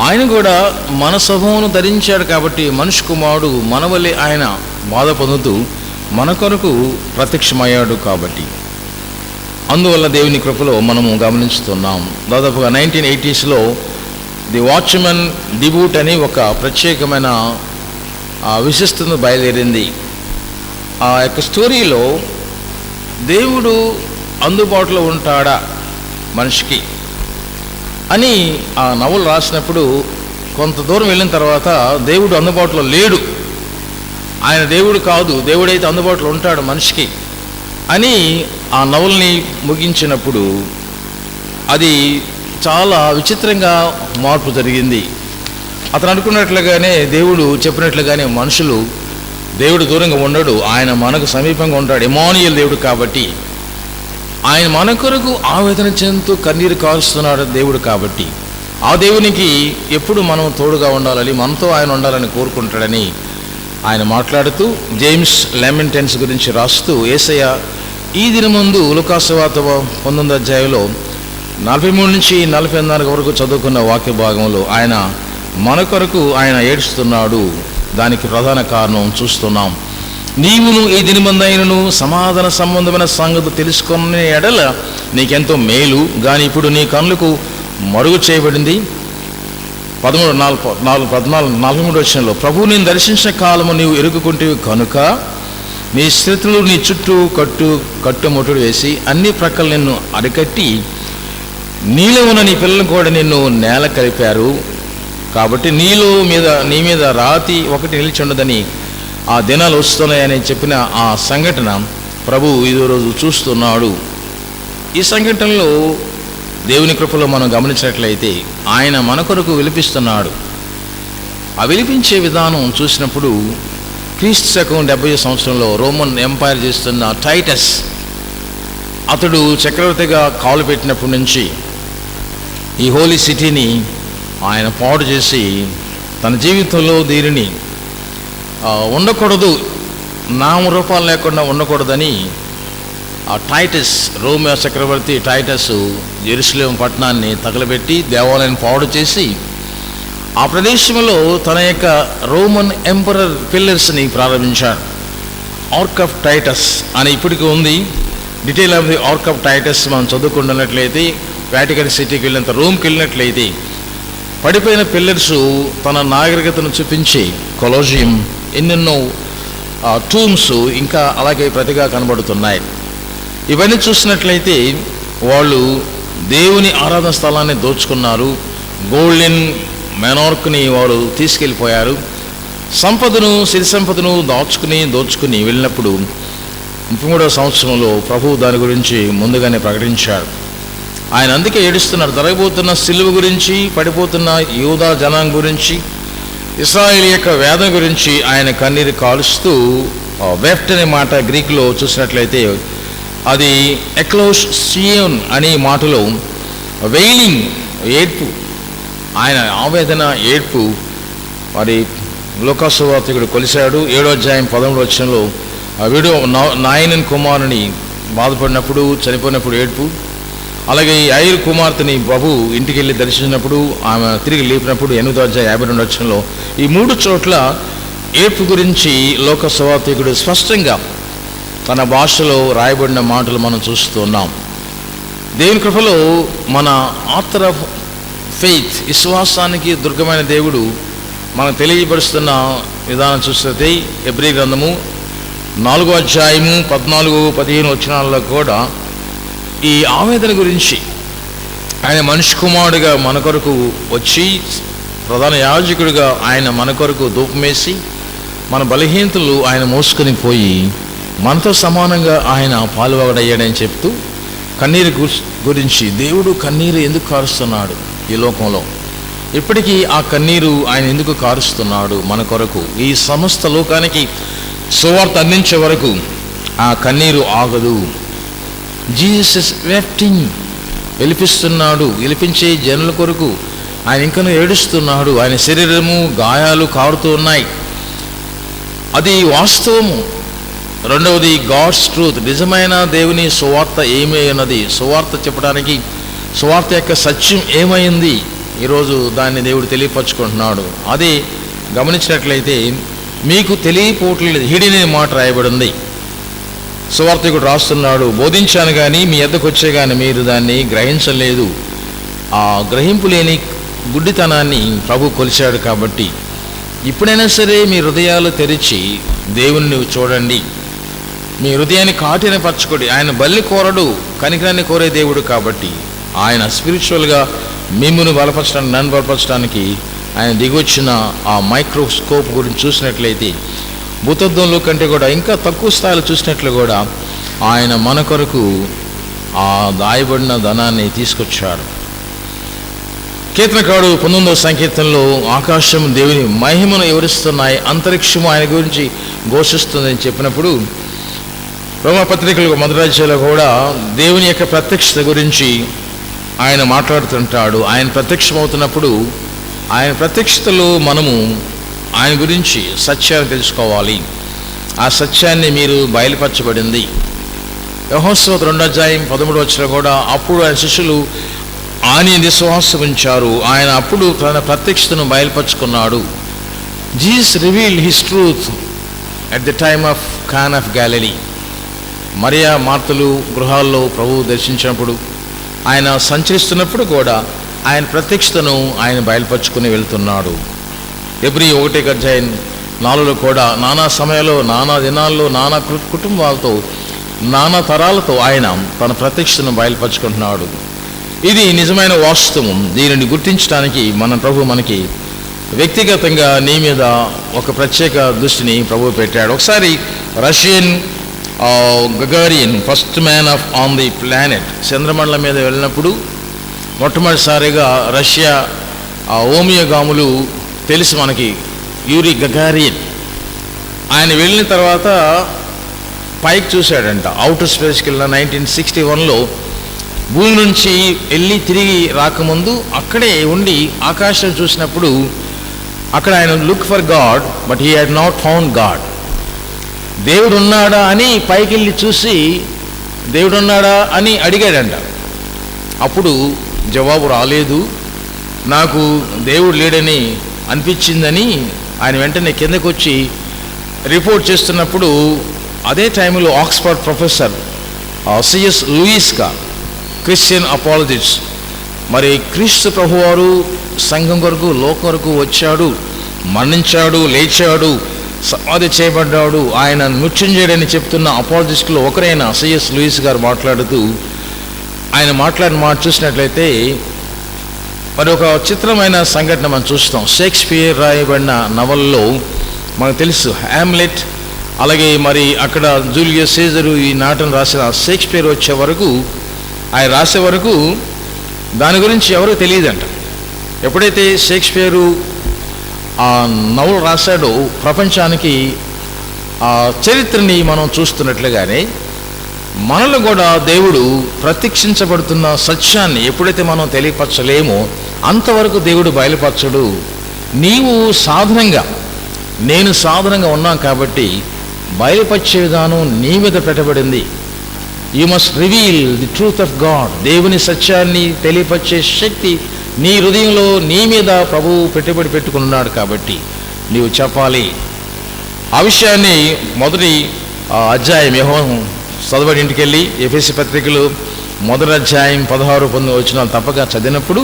ఆయన కూడా మన స్వభావం ధరించాడు కాబట్టి మనుష్య కుమారుడు మన వలె ఆయన బాధ పొందుతూ మన కొరకు ప్రత్యక్షమయ్యాడు కాబట్టి. అందువల్ల దేవుని కృపలో మనము గమనిస్తున్నాం. దాదాపుగా 1980sలో ది వాచ్మెన్ డిబ్యూట్ అని ఒక ప్రత్యేకమైన విశిష్టత బయలుదేరింది. ఆ యొక్క స్టోరీలో దేవుడు అందుబాటులో ఉంటాడా మనిషికి అని ఆ నవలు రాసినప్పుడు కొంత దూరం వెళ్ళిన తర్వాత దేవుడు అందుబాటులో లేడు, ఆయన దేవుడు కాదు, దేవుడైతే అందుబాటులో ఉంటాడు మనిషికి అని ఆ నవల్ని ముగించినప్పుడు అది చాలా విచిత్రంగా మార్పు జరిగింది. అతను అనుకున్నట్లుగానే, దేవుడు చెప్పినట్లుగానే మనుషులు, దేవుడు దూరంగా ఉండడు, ఆయన మనకు సమీపంగా ఉంటాడు, ఇమ్మానుయేల్ దేవుడు కాబట్టి. ఆయన మన కొరకు ఆవేదన చెందుతూ కన్నీరు కారుస్తున్నాడు దేవుడు కాబట్టి. ఆ దేవునికి ఎప్పుడు మనం తోడుగా ఉండాలని, మనతో ఆయన ఉండాలని కోరుకుంటాడని ఆయన మాట్లాడుతూ జేమ్స్ లెమెంటెన్స్ గురించి రాస్తూ, యేసయ్య ఈ దినమందు లూకాసువార్త 19వ అధ్యాయంలో 43 నుంచి 44 వరకు చదువుకున్న వాక్య భాగంలో ఆయన మన కొరకు ఆయన ఏడుస్తున్నాడు. దానికి ప్రధాన కారణం చూస్తున్నాం. నీవును ఈ దినమందైనను సమాధాన సంబంధమైన సంగతి తెలుసుకునే ఎడల నీకెంతో మేలు, కానీ ఇప్పుడు నీ కన్నులకు మరుగు చేయబడింది. 43 వచనంలో, ప్రభువు నేను దర్శించిన కాలము నీవు ఎరుగుకుంటేవి కనుక నీ స్థితులు నీ చుట్టూ కట్టుముట్టుడు వేసి అన్ని ప్రక్కలు నిన్ను అరికట్టి నీలో ఉన్న నీ పిల్లలను కూడా నిన్ను నేల కలిపారు. కాబట్టి నీ మీద రాతి ఒకటి నిలిచి ఉండదని ఆ దినాలు వస్తున్నాయని చెప్పిన ఆ సంఘటన ప్రభు ఈరోజు చూస్తున్నాడు. ఈ సంఘటనలో దేవుని కృపలో మనం గమనించినట్లయితే ఆయన మన కొరకు విలిపిస్తున్నాడు. ఆ విలిపించే విధానం చూసినప్పుడు క్రీస్తు శకం 70 సంవత్సరంలో రోమన్ ఎంపైర్ చేస్తున్న టైటస్, అతడు చక్రవర్తిగా కాలు పెట్టినప్పటి నుంచి ఈ హోలీ సిటీని ఆయన పాడు చేసి తన జీవితంలో దీనిని ఉండకూడదు, నామరూపాలు లేకుండా ఉండకూడదని ఆ టైటస్, రోమ చక్రవర్తి టైటస్ జెరూసలేం పట్టణాన్ని తగలబెట్టి దేవాలయాన్ని పాడు చేసి ఆ ప్రదేశంలో తన యొక్క రోమన్ ఎంపరర్ పిల్లర్స్ని ప్రారంభించాడు. ఆర్క్ ఆఫ్ టైటస్ అని ఇప్పటికీ ఉంది. Detail of the ark of Titus మనం చదువుకున్నట్లయితే, వాటికన్ సిటీకి వెళ్ళినంత, రోమ్కి వెళ్ళినట్లయితే పడిపోయిన పిల్లర్స్ తన నాగరికతను చూపించి కొలోజియం, ఎన్నెన్నో టూమ్స్ ఇంకా అలాగే ప్రతిగా కనబడుతున్నాయి. ఇవన్నీ చూసినట్లయితే వాళ్ళు దేవుని ఆరాధన స్థలాన్ని దోచుకున్నారు. గోల్డెన్ మెనార్క్ని వారు తీసుకెళ్ళిపోయారు. సంపదను, సిరి సంపదను దోచుకుని వెళ్ళినప్పుడు 33వ సంవత్సరంలో ప్రభువు దాని గురించి ముందుగానే ప్రకటించాడు. ఆయన అందుకే ఏడుస్తున్నాడు. జరగబోతున్న సిలువ గురించి, పడిపోతున్న యూదా జనాంగం గురించి, ఇశ్రాయేలు యొక్క వేదన గురించి ఆయన కన్నీరు కాలుస్తూ, వెఫ్ట్ అనే మాట గ్రీకులో చూసినట్లయితే అది ఎక్లోష్ సియోన్ అనే మాటలో వెయిలింగ్, ఏడ్పు, ఆయన ఆవేదన, ఏడ్పు. మరి లూకా సువార్తికుడు కొలిశాడు 7వ అధ్యాయం 13వ వచనంలో వీడు నాయనన్ కుమారుని బాధపడినప్పుడు, చనిపోయినప్పుడు ఏడ్పు. అలాగే ఈ ఐరు కుమార్తెని ప్రభు ఇంటికి వెళ్ళి దర్శించినప్పుడు, ఆమె తిరిగి లేపినప్పుడు 8వ అధ్యాయం 52వ వచనంలో ఈ 3 చోట్ల ఏడ్పు గురించి లోక సువార్తికుడు స్పష్టంగా తన భాషలో రాయబడిన మాటలు మనం చూస్తున్నాం. దేవుని కృపలో మన ఆథర్ ఆఫ్ ఫెయిత్, విశ్వాసానికి దుర్గమైన దేవుడు మనకు తెలియపరుస్తున్న విధానం చూస్తే హెబ్రీ గ్రంథము 4వ అధ్యాయము 14-15 వచనాల్లో కూడా ఈ ఆవేదన గురించి, ఆయన మనిషి కుమారుడిగా మన కొరకు వచ్చి ప్రధాన యాజకుడిగా ఆయన మన కొరకు ధూపమేసి మన బలహీనతలు ఆయన మోసుకొని పోయి మనతో సమానంగా ఆయన పాలువగడయ్యాడని చెప్తూ కన్నీరు గురించి, దేవుడు కన్నీరు ఎందుకు కారుస్తున్నాడు ఈ లోకంలో, ఇప్పటికీ ఆ కన్నీరు ఆయన ఎందుకు కారుస్తున్నాడు మన కొరకు, ఈ సమస్త లోకానికి సువార్త అందించే వరకు ఆ కన్నీరు ఆగదు. జీసస్ వెప్టింగ్, వెలిపిస్తున్నాడు. వెలిపించే జనుల కొరకు ఆయన ఇంకనూ ఏడుస్తున్నాడు. ఆయన శరీరము, గాయాలు కారుతూ ఉన్నాయి. అది వాస్తవము. రెండవది గాడ్స్ ట్రూత్, నిజమైన దేవుని సువార్త ఏమై ఉన్నది, సువార్త చెప్పడానికి సువార్త యొక్క సత్యం ఏమైంది, ఈరోజు దాన్ని దేవుడు తెలియపరచుకుంటున్నాడు. అదే గమనించినట్లయితే మీకు తెలియపోవట్లేదు, హిడెన్ అనే మాట రాయబడింది. సువార్తికుడు రాస్తున్నాడు, బోధించాను కానీ మీ ఎద్దకు వచ్చే కానీ మీరు దాన్ని గ్రహించలేదు. ఆ గ్రహింపు లేని గుడ్డితనాన్ని ప్రభు కొలిచాడు. కాబట్టి ఇప్పుడైనా సరే మీ హృదయాలు తెరిచి దేవుణ్ణి చూడండి, మీ హృదయాన్ని కాఠినపరచుకోండి. ఆయన బలి కోరడు, కనికరాన్ని కోరే దేవుడు. కాబట్టి ఆయన స్పిరిచువల్గా మిమ్మును బలపరచడానికి, నన్ను బలపరచడానికి ఆయన దిగొచ్చిన ఆ మైక్రోస్కోప్ గురించి చూసినట్లయితే భూతత్వంలో కంటే కూడా ఇంకా తక్కువ స్థాయిలో చూసినట్లు కూడా ఆయన మన కొరకు ఆ దాయబడిన ధనాన్ని తీసుకొచ్చాడు. కీర్తనకారుడు 19వ సంకీర్తనలో ఆకాశం దేవుని మహిమను వివరిస్తున్నాయి, అంతరిక్షము ఆయన గురించి ఘోషిస్తుందని చెప్పినప్పుడు, రోమపత్రికలకు 1వ అధ్యాయంలో కూడా దేవుని యొక్క ప్రత్యక్షత గురించి ఆయన మాట్లాడుతుంటాడు. ఆయన ప్రత్యక్షమవుతున్నప్పుడు ఆయన ప్రత్యక్షతలో మనము ఆయన గురించి సత్యాన్ని తెలుసుకోవాలి. ఆ సత్యాన్ని మీరు బయలుపరచబడింది. యోహోషువ 2వ అధ్యాయం 13వ వచనం కూడా అప్పుడు ఆయన శిష్యులు ఆయన విశ్వాసం ఉంచారు. ఆయన అప్పుడు తన ప్రత్యక్షతను బయలుపరుచుకున్నాడు. Jesus revealed his truth at the time of Cana of Galilee. మరియా మార్తలు గృహాల్లో ప్రభువు దర్శించినప్పుడు, ఆయన సంచరిస్తున్నప్పుడు కూడా ఆయన ప్రత్యక్షతను ఆయన బయలుపరుచుకుని వెళ్తున్నాడు. హెబ్రీ 1వ అధ్యాయం 4లో కూడా నానా సమయాల్లో, నానా దినాల్లో, నానా కుటుంబాలతో, నానా తరాలతో ఆయన తన ప్రత్యక్షతను బయలుపరుచుకుంటున్నాడు. ఇది నిజమైన వాస్తవం. దీనిని గుర్తించడానికి మన ప్రభు మనకి వ్యక్తిగతంగా నీ మీద ఒక ప్రత్యేక దృష్టిని ప్రభు పెట్టాడు. ఒకసారి Russian Gagarin first man on the planet చంద్రమండలం మీద వెళ్ళినప్పుడు మొట్టమొదటిసారిగా రష్యా ఓమియోగాములు తెలుసు మనకి, యూరి గగారియన్. ఆయన వెళ్ళిన తర్వాత పైకి చూశాడంట, అవుటర్ స్పేస్కి వెళ్ళిన 1961లో భూమి నుంచి వెళ్ళి తిరిగి రాకముందు అక్కడే ఉండి ఆకాశం చూసినప్పుడు అక్కడ ఆయన look for God but he had not found God. దేవుడు ఉన్నాడా అని పైకి వెళ్ళి చూసి దేవుడు ఉన్నాడా అని అడిగాడంట. అప్పుడు జవాబు రాలేదు, నాకు దేవుడు లేడని అనిపించిందని ఆయన వెంటనే కిందకు వచ్చి రిపోర్ట్ చేస్తున్నప్పుడు అదే టైంలో ఆక్స్ఫర్డ్ ప్రొఫెసర్ సిఎస్ లూయిస్గా క్రిస్టియన్ అపాలజిస్ట్, మరి క్రీస్తు ప్రభువారు సంఘం కొరకు లోకం కొరకు వచ్చాడు, మరణించాడు, లేచాడు, సమాధి చేయబడ్డాడు, ఆయన మృత్యుంజయుడని చెప్తున్న అపాలజిస్టులో ఒకరైన సిఎస్ లూయిస్ గారు మాట్లాడుతూ ఆయన మాట్లాడిన మాట చూసినట్లయితే మరి ఒక చిత్రమైన సంఘటన మనం చూస్తాం. షేక్స్పియర్ రాయబడిన నవల్లో మనకు తెలుసు హ్యామ్లెట్, అలాగే మరి అక్కడ జూలియస్ సీజరు ఈ నాటను రాసిన షేక్స్పియర్ వచ్చే వరకు, ఆయన రాసే వరకు దాని గురించి ఎవరూ తెలియదంట. ఎప్పుడైతే షేక్స్పియరు ఆ నవల రాశాడో ప్రపంచానికి ఆ చరిత్రని మనం చూస్తున్నట్లుగానే మనలో కూడా దేవుడు ప్రత్యక్షించబడుతున్న సత్యాన్ని ఎప్పుడైతే మనం తెలియపరచలేమో అంతవరకు దేవుడు బయలుపరచడు. నీవు సాధనంగా, నేను సాధనంగా ఉన్నాం కాబట్టి బయలుపరిచే విధానం నీ మీద పెట్టబడింది. You must reveal the truth of God. దేవుని సత్యాన్ని తెలియపరిచే శక్తి నీ హృదయంలో నీ మీద ప్రభువు పెట్టుబడి పెట్టుకున్నాడు కాబట్టి నీవు చెప్పాలి. ఆ విషయాన్ని మొదటి అధ్యాయం చదవడి ఇంటికి వెళ్ళి ఎఫెసీ పత్రికలు మొదటి అధ్యాయం 16-19 వచనాలు తప్పక చదివినప్పుడు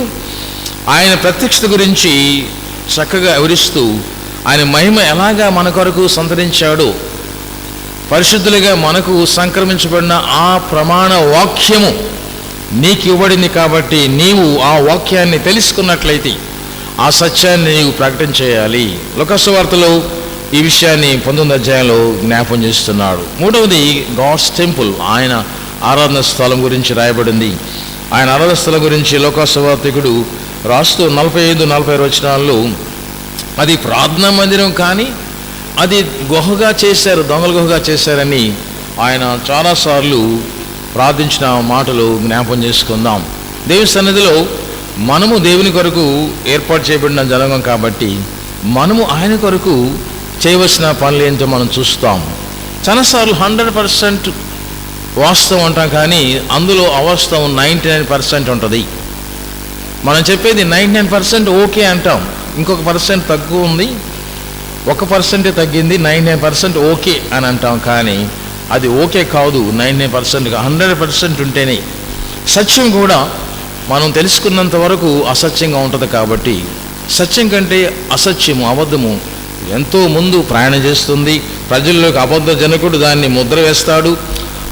ఆయన ప్రత్యక్షత గురించి చక్కగా వివరిస్తూ ఆయన మహిమ ఎలాగా మన కొరకు సంతరించాడో, పరిశుద్ధులుగా మనకు సంక్రమించబడిన ఆ ప్రమాణ వాక్యము నీకు ఇవ్వబడింది కాబట్టి నీవు ఆ వాక్యాన్ని తెలుసుకున్నట్లయితే ఆ సత్యాన్ని నీవు ప్రకటన చేయాలి. లోకాసు వార్తలో ఈ విషయాన్ని 19వ అధ్యాయంలో జ్ఞాపం చేస్తున్నాడు. మూడవది గాడ్స్ టెంపుల్, ఆయన ఆరాధన స్థలం గురించి రాయబడింది. ఆయన ఆరాధన స్థలం గురించి లోకాసు వార్తికుడు రాస్తూ 45-46 వచనాల్లో అది ప్రార్థనా మందిరం కానీ అది గుహగా చేశారు, దొంగల గుహగా చేశారని ఆయన చాలాసార్లు ప్రార్థించిన మాటలు జ్ఞాపం చేసుకుందాం. దేవుని సన్నిధిలో మనము దేవుని కొరకు ఏర్పాటు చేయబడిన జనాంగం కాబట్టి మనము ఆయన కొరకు చేయవలసిన పనులు ఏంటో మనం చూస్తాం. చాలాసార్లు 100% వాస్తవం అంటాం కానీ అందులో అవాస్తవం 99% ఉంటుంది. మనం చెప్పేది 99% ఓకే అంటాం, ఇంకొక % తక్కువ ఉంది, 1% తగ్గింది, 99% ఓకే అని అంటాం. కానీ అది ఓకే కాదు, 99% 100% ఉంటేనే. సత్యం కూడా మనం తెలుసుకున్నంత వరకు అసత్యంగా ఉంటుంది కాబట్టి సత్యం కంటే అసత్యము, అబద్ధము ఎంతో ముందు ప్రయాణం చేస్తుంది. ప్రజల్లోకి అబద్ధ జనకుడు దాన్ని ముద్ర వేస్తాడు.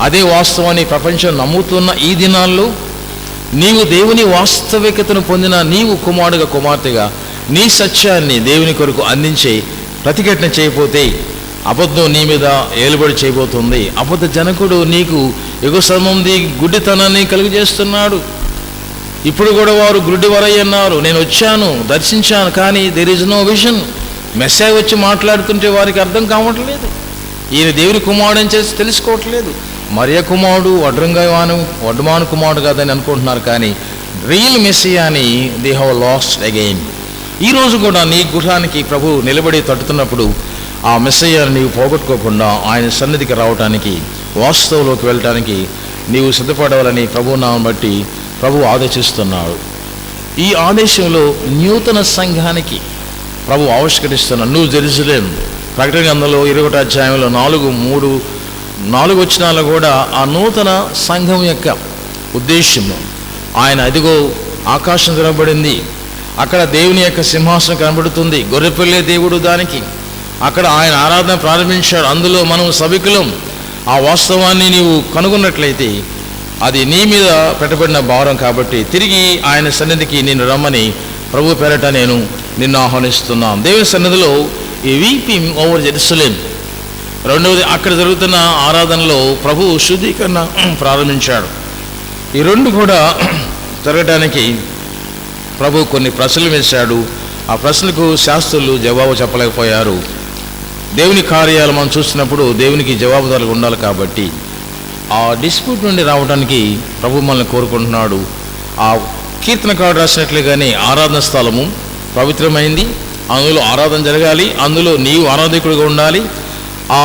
అదే వాస్తవాన్ని ప్రపంచం నమ్ముతున్న ఈ దినాల్లో నీవు దేవుని వాస్తవికతను పొందిన నీవు కుమారుడుగా కుమార్తెగా నీ సత్యాన్ని దేవుని కొరకు అందించే ప్రతిఘటన చేయకపోతే అబద్ధం నీ మీద ఏలుబడి చేయబోతుంది. అబద్ధ జనకుడు నీకు యుగసమంది గుడ్డితనాన్ని కలుగజేస్తున్నాడు. ఇప్పుడు కూడా వారు గుడ్డివారై అన్నారు, నేను వచ్చాను దర్శించాను కానీ దేర్ ఈజ్ నో విజన్. మెస్సాయ్ వచ్చి మాట్లాడుతుంటే వారికి అర్థం కావట్లేదు, ఈయన దేవుని కుమారుడు చేసి తెలుసుకోవట్లేదు. మరియ కుమారుడు వడ్డమాను కుమారుడు కాదని అనుకుంటున్నారు కానీ రియల్ మెస్సియాని దే హ్యావ్ లాస్ట్ అగైన్. ఈరోజు కూడా నీ గృహానికి ప్రభు నిలబడి తట్టుతున్నప్పుడు ఆ మెస్సయ్యాన్ని నీవు పోగొట్టుకోకుండా ఆయన సన్నిధికి రావటానికి, వాస్తవంలోకి వెళ్ళటానికి నీవు సిద్ధపడవాలని ప్రభు నామం బట్టి ప్రభు ఆదేశిస్తున్నాడు. ఈ ఆదేశంలో నూతన సంఘానికి ప్రభు ఆవిష్కరిస్తున్నాడు. నువ్వు జెరూసలేం ప్రకటన గ్రంథంలో 21వ అధ్యాయంలో 4 వచనాలు కూడా ఆ నూతన సంఘం యొక్క ఉద్దేశము. ఆయన అదిగో ఆకాశం తెరవబడింది, అక్కడ దేవుని యొక్క సింహాసనం కనబడుతుంది, గొర్రెపిల్లే దేవుడు దానికి, అక్కడ ఆయన ఆరాధన ప్రారంభించాడు, అందులో మనం సభికులం. ఆ వాస్తవాన్ని నీవు కనుగొన్నట్లయితే అది నీ మీద పెట్టబడిన భారం కాబట్టి తిరిగి ఆయన సన్నిధికి నేను రమ్మని ప్రభు పేరట నేను నిన్ను ఆహ్వానిస్తున్నాం. దేవుని సన్నిధిలో ఈ వీపింగ్ ఓవర్ జెరూసలేం. రెండవది, అక్కడ జరుగుతున్న ఆరాధనలో ప్రభు శుద్ధీకరణ ప్రారంభించాడు. ఈ రెండు కూడా జరగడానికి ప్రభు కొన్ని ప్రశ్నలు వేశాడు. ఆ ప్రశ్నలకు శాస్త్రులు జవాబు చెప్పలేకపోయారు. దేవుని కార్యాలు మనం చూస్తున్నప్పుడు దేవునికి జవాబుదారులు ఉండాలి కాబట్టి ఆ డిస్ప్యూట్ నుండి రావడానికి ప్రభు మనల్ని కోరుకుంటున్నాడు. ఆ కీర్తనకారుడు రాసినట్లుగానే ఆరాధన స్థలము పవిత్రమైంది, అందులో ఆరాధన జరగాలి, అందులో నీవు ఆరాధకుడిగా ఉండాలి.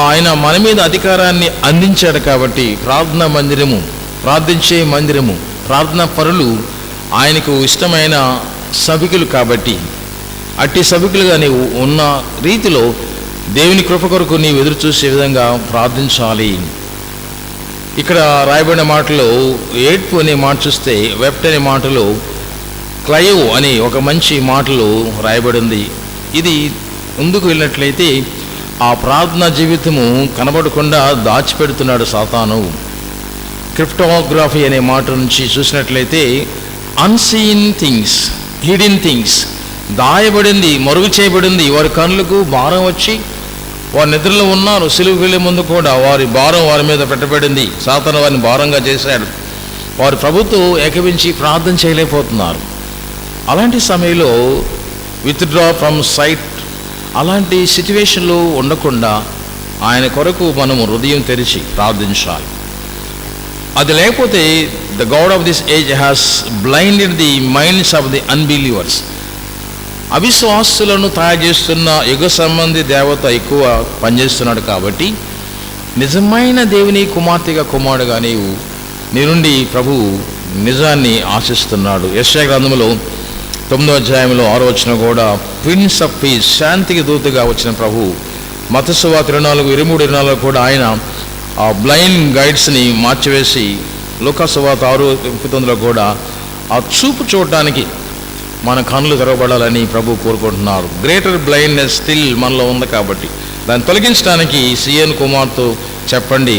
ఆయన మన మీద అధికారాన్ని అందించాడు కాబట్టి ప్రార్థనా మందిరము, ప్రార్థించే మందిరము, ప్రార్థనా పరులు ఆయనకు ఇష్టమైన సభికులు కాబట్టి అట్టి సభికులుగా నీవు ఉన్న రీతిలో దేవుని కృప కొరకు నీవు ఎదురు చూసే విధంగా ప్రార్థించాలి. ఇక్కడ రాయబడిన మాటలో ఏడ్పు అనే మాట చూస్తే వెప్ట్ అనే మాటలో క్లయో అనే ఒక మంచి మాటలో రాయబడింది. ఇది ముందుకు వెళ్ళినట్లయితే ఆ ప్రార్థనా జీవితము కనబడకుండా దాచిపెడుతున్నాడు సాతాను. క్రిప్టోగ్రఫీ అనే మాట నుంచి చూసినట్లయితే అన్సీన్ థింగ్స్, హిడెన్ థింగ్స్, దాయబడింది, మరుగు చేయబడింది. వారి కళ్ళకు భారం వచ్చి వారి నిద్రలో ఉన్నారు. సిలువకు వెళ్ళే ముందు కూడా వారి భారం వారి మీద పెట్టబడింది. సాతాను వారిని భారంగా చేశాడు. వారు ప్రభుతో ఏకవించి ప్రార్థన చేయలేకపోతున్నారు. అలాంటి సమయంలో విత్డ్రా ఫ్రమ్ సైట్, అలాంటి సిచ్యువేషన్లో ఉండకుండా ఆయన కొరకు మనము హృదయం తెరిచి ప్రార్థించాలి. అది లేకపోతే the god of this age has blinded the minds of the unbelievers. అవిశ్వాసులను తయారు చేస్తున్న యుగ సంబంధి దేవత ఎక్కువ పనిచేస్తున్నాడు కాబట్టి నిజమైన దేవుని కుమార్తెగా కుమారుడుగా నీ నుండి ప్రభువు నిజాన్ని ఆశిస్తున్నాడు. యెషయా గ్రంథంలో 9వ అధ్యాయంలో 6వ వచనం కూడా ప్రిన్స్ ఆఫ్ పీస్, శాంతికి దూతగా వచ్చిన ప్రభు. మత్తయి సువార్త 24:23-24 కూడా ఆయన ఆ బ్లైండ్ గైడ్స్ని మార్చివేసి లూకా సువార్త 6:29 కూడా ఆ చూపు చూడటానికి మన కన్నులు తెరవబడాలని ప్రభు కోరుకుంటున్నారు. గ్రేటర్ బ్లైండ్నెస్ స్టిల్ మనలో ఉంది కాబట్టి దాన్ని తొలగించడానికి సియోను కుమార్తెతో చెప్పండి,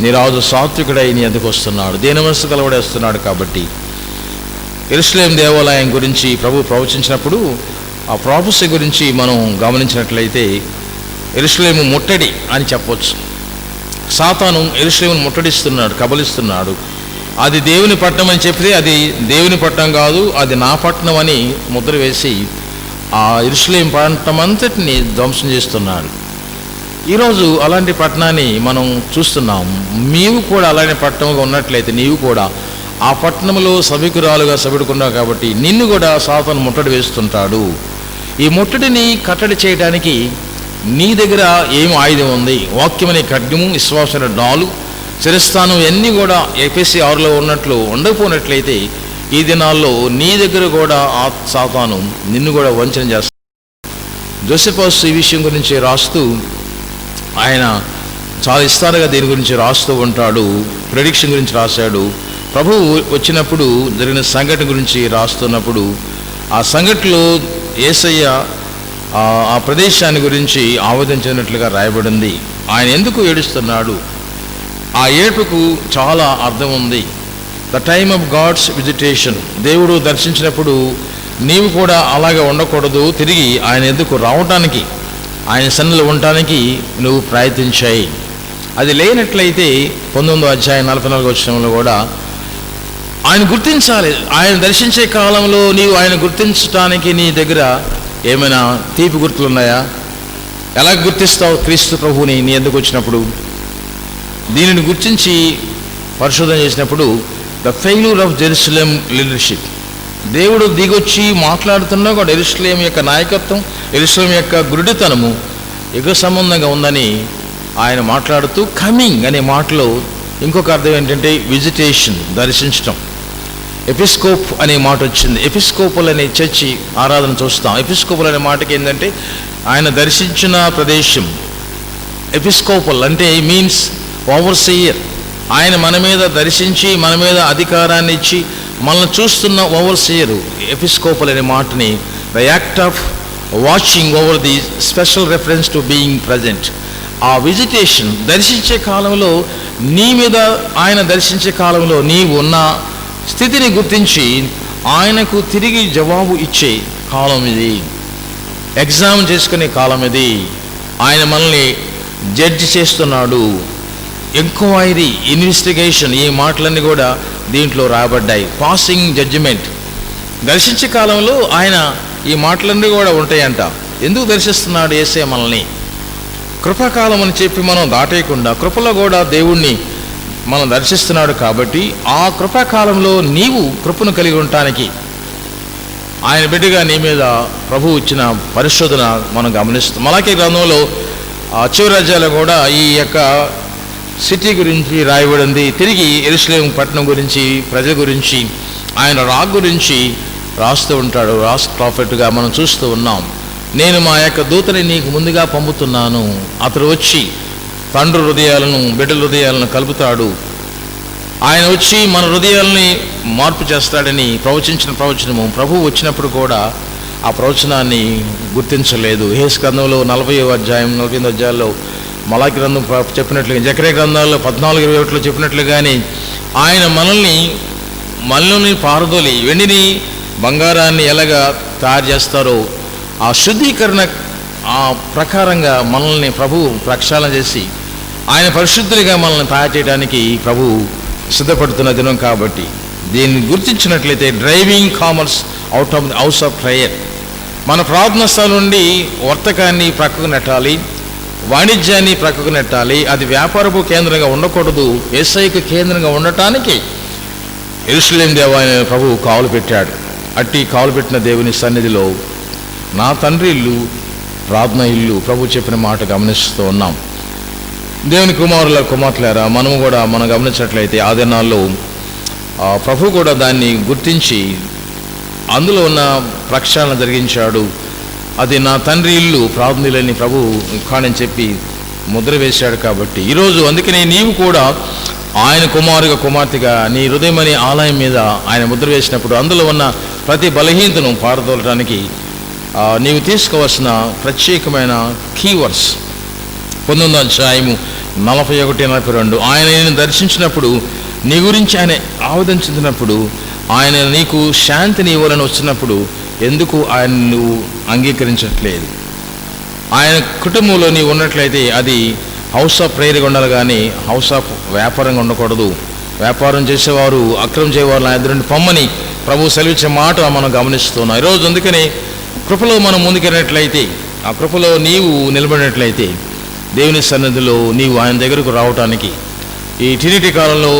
నీ రాజు సాత్వికుడై నీ ఎందుకు వస్తున్నాడు, దేని మనసు కలవడేస్తున్నాడు. కాబట్టి యెరూషలేము దేవాలయం గురించి ప్రభు ప్రవచించినప్పుడు ఆ ప్రాఫెసీ గురించి మనం గమనించినట్లయితే యెరూషలేము ముట్టడి అని చెప్పవచ్చు. సాతాను యెరూషలేమును ముట్టడిస్తున్నాడు, కబలిస్తున్నాడు. అది దేవుని పట్టణం అని చెప్తే అది దేవుని పట్టణం కాదు, అది నా పట్టణం అని ముద్ర వేసి ఆ యెరూషలేము పట్టణం అంతటిని ధ్వంసం చేస్తున్నాడు. ఈరోజు అలాంటి పట్టణాన్ని మనం చూస్తున్నాం. నీవు కూడా అలాంటి పట్టణంగా ఉన్నట్లయితే నీవు కూడా ఆ పట్టణంలో సభికురాలుగా సభ్యుడుకున్నావు కాబట్టి నిన్ను కూడా సాతాను ముట్టడి వేస్తుంటాడు. ఈ ముట్టడిని కట్టడి చేయడానికి నీ దగ్గర ఏం ఆయుధం ఉంది? వాక్యమనే ఖడ్గము, విశ్వాసన డాలు, శిరస్థానం ఇవన్నీ కూడా ఎఫెసీ 6లో ఉన్నట్లు ఉండకపోయినట్లయితే ఈ దినాల్లో నీ దగ్గర కూడా ఆ సాతాను నిన్ను కూడా వంచన చేస్తాడు. జోసెఫస్ ఈ విషయం గురించి రాస్తూ ఆయన చాలా ఇస్తారుగా దీని గురించి రాస్తూ ఉంటాడు. ప్రెడిక్షన్ గురించి రాశాడు. ప్రభువు వచ్చినప్పుడు జరిగిన సంఘటన గురించి రాస్తున్నప్పుడు ఆ సంఘటనలో యేసయ్య ఆ ప్రదేశాన్ని గురించి ఆవేదించినట్లుగా రాయబడింది. ఆయన ఎందుకు ఏడుస్తున్నాడు? ఆ ఏడుపుకు చాలా అర్థం ఉంది. The time of God's visitation, దేవుడు దర్శించినప్పుడు నీవు కూడా అలాగే ఉండకూడదు. తిరిగి ఆయన ఎందుకు రావటానికి, ఆయన సన్నిధిలో ఉండటానికి నువ్వు ప్రయత్నించాయి. అది లేనట్లయితే 19వ అధ్యాయం 44వ వచనంలో కూడా ఆయన గుర్తించాలి. ఆయన దర్శించే కాలంలో నీవు ఆయన గుర్తించడానికి నీ దగ్గర ఏమైనా తీపి గుర్తులు ఉన్నాయా? ఎలా గుర్తిస్తావు క్రీస్తు ప్రభువుని నీ ఎందుకు వచ్చినప్పుడు? దీనిని గుర్తించి పరిశోధన చేసినప్పుడు the failure of Jerusalem leadership, దేవుడు దిగొచ్చి మాట్లాడుతున్నా కూడా యెరూషలేం యొక్క నాయకత్వం, యెరూషలేం యొక్క గురుడితనము యుగ సంబంధంగా ఉందని ఆయన మాట్లాడుతూ కమింగ్ అనే మాటలో ఇంకొక అర్థం ఏంటంటే విజిటేషన్, దర్శించటం. ఎపిస్కోప్ అనే మాట వచ్చింది. ఎపిస్కోపల్ అనే చర్చి ఆరాధన చూస్తాం. ఎపిస్కోపల్ అనే మాటకి ఏంటంటే ఆయన దర్శించిన ప్రదేశం. ఎపిస్కోపల్ అంటే మీన్స్ ఓవర్సీయర్. ఆయన మన మీద దర్శించి మన మీద అధికారాన్ని ఇచ్చి మనల్ని చూస్తున్న ఓవర్సీయరు. ఎపిస్కోపల్ అనే మాటని the act of watching over the special reference to being present. ఆ విజిటేషన్, దర్శించే కాలంలో నీ మీద ఆయన దర్శించే కాలంలో నీవు ఉన్న స్థితిని గుర్తించి ఆయనకు తిరిగి జవాబు ఇచ్చే కాలం ఇది. ఎగ్జామ్ చేసుకునే కాలం ఇది. ఆయన మనల్ని జడ్జి చేస్తున్నాడు. ఎంక్వైరీ, ఇన్వెస్టిగేషన్, ఈ మాటలన్నీ కూడా దీంట్లో రాబడ్డాయి. Passing judgement. దర్శించే కాలంలో ఆయన ఈ మాటలన్నీ కూడా ఉంటాయంట. ఎందుకు దర్శిస్తున్నాడు యేసయ్య మనల్ని? కృపాకాలం అని చెప్పి మనం దాటేయకుండా కృపలో కూడా దేవుణ్ణి మనం దర్శిస్తున్నాడు కాబట్టి ఆ కృపాకాలంలో నీవు కృపను కలిగి ఉండటానికి ఆయన బిడ్డగా నీ మీద ప్రభువు ఇచ్చిన పరిశోధన మనం గమనిస్తాం. మలాకీ గ్రంథంలో చివరి అధ్యాయంలో కూడా ఈ యొక్క సిటీ గురించి రాయబడింది. తిరిగి యెరూషలేము పట్టణం గురించి, ప్రజల గురించి, ఆయన రాక్ గురించి రాస్తూ ఉంటాడు. రాస్ట్ ప్రాఫెట్గా మనం చూస్తూ ఉన్నాం. నేను మా యొక్క దూతని నీకు ముందుగా పంపుతున్నాను, అతడు వచ్చి తండ్రి హృదయాలను బిడ్డల హృదయాలను కలుపుతాడు, ఆయన వచ్చి మన హృదయాలని మార్పు చేస్తాడని ప్రవచించిన ప్రవచనము ప్రభువు వచ్చినప్పుడు కూడా ఆ ప్రవచనాన్ని గుర్తించలేదు. యెహెజ్కేలు గ్రంథంలో 40వ అధ్యాయం 45వ అధ్యాయంలో, మలాకీ గ్రంథం చెప్పినట్లుగా, జకర్యా గ్రంథాల్లో 14:21 చెప్పినట్లుగానే ఆయన మనల్ని పారదోలి వెండిని బంగారాన్ని ఎలాగా తయారు చేస్తారో ఆ శుద్ధీకరణ ఆ ప్రకారంగా మనల్ని ప్రభువు ప్రక్షాళన చేసి ఆయన పరిశుద్ధులుగా మనల్ని తయారు చేయడానికి ప్రభువు సిద్ధపడుతున్న దినం కాబట్టి దీన్ని గుర్తించినట్లయితే driving commerce out of house of prayer, మన ప్రార్థన స్థలం నుండి వర్తకాన్ని ప్రక్కకు నెట్టాలి, వాణిజ్యాన్ని ప్రక్కకు నెట్టాలి. అది వ్యాపారపు కేంద్రంగా ఉండకూడదు, యేసయ్యకు కేంద్రంగా ఉండటానికి యెరూషలేము దేవాలయం ప్రభువు కావలు పెట్టాడు. అట్టి కావలు పెట్టిన దేవుని సన్నిధిలో నా తండ్రి ఇల్లు ప్రార్థన ఇల్లు ప్రభు చెప్పిన మాట గమనిస్తూ ఉన్నాం. దేవుని కుమార్తెలారా మనం గమనించినట్లయితే ఆ దినాల్లో ప్రభు కూడా దాన్ని గుర్తించి అందులో ఉన్న ప్రక్షాళన జరిగించాడు. అది నా తండ్రి ఇల్లు ప్రార్థనలని ప్రభు కానని చెప్పి ముద్ర వేశాడు. కాబట్టి ఈరోజు అందుకనే నీవు కూడా ఆయన కుమార్తెగా నీ హృదయం అనే ఆలయం మీద ఆయన ముద్ర వేసినప్పుడు అందులో ఉన్న ప్రతి బలహీనతను పారదోలటానికి నీవు తీసుకోవాల్సిన ప్రత్యేకమైన కీవర్డ్స్ 19వ అధ్యాయము 41-42. ఆయన నేను దర్శించినప్పుడు నీ గురించి ఆయన ఆవేదన చెందినప్పుడు, ఆయన నీకు శాంతిని ఇవ్వాలని వచ్చినప్పుడు ఎందుకు ఆయన నువ్వు అంగీకరించట్లేదు? ఆయన కుటుంబంలో నీవు ఉన్నట్లయితే అది హౌస్ ఆఫ్ ప్రేయర్గా ఉండాలి కానీ హౌస్ ఆఫ్ వ్యాపారంగా ఉండకూడదు. వ్యాపారం చేసేవారు అక్రమం చేయవారు నా ఎదురుండి పొమ్మని ప్రభు సెలవిచ్చే మాట మనం గమనిస్తున్నాం. ఈరోజు అందుకనే కృపలో మనం ముందుకెళ్ళినట్లయితే, ఆ కృపలో నీవు నిలబడినట్లయితే దేవుని సన్నిధిలో నీవు ఆయన దగ్గరకు రావటానికి ఈ ట్రినిటీ కాలంలో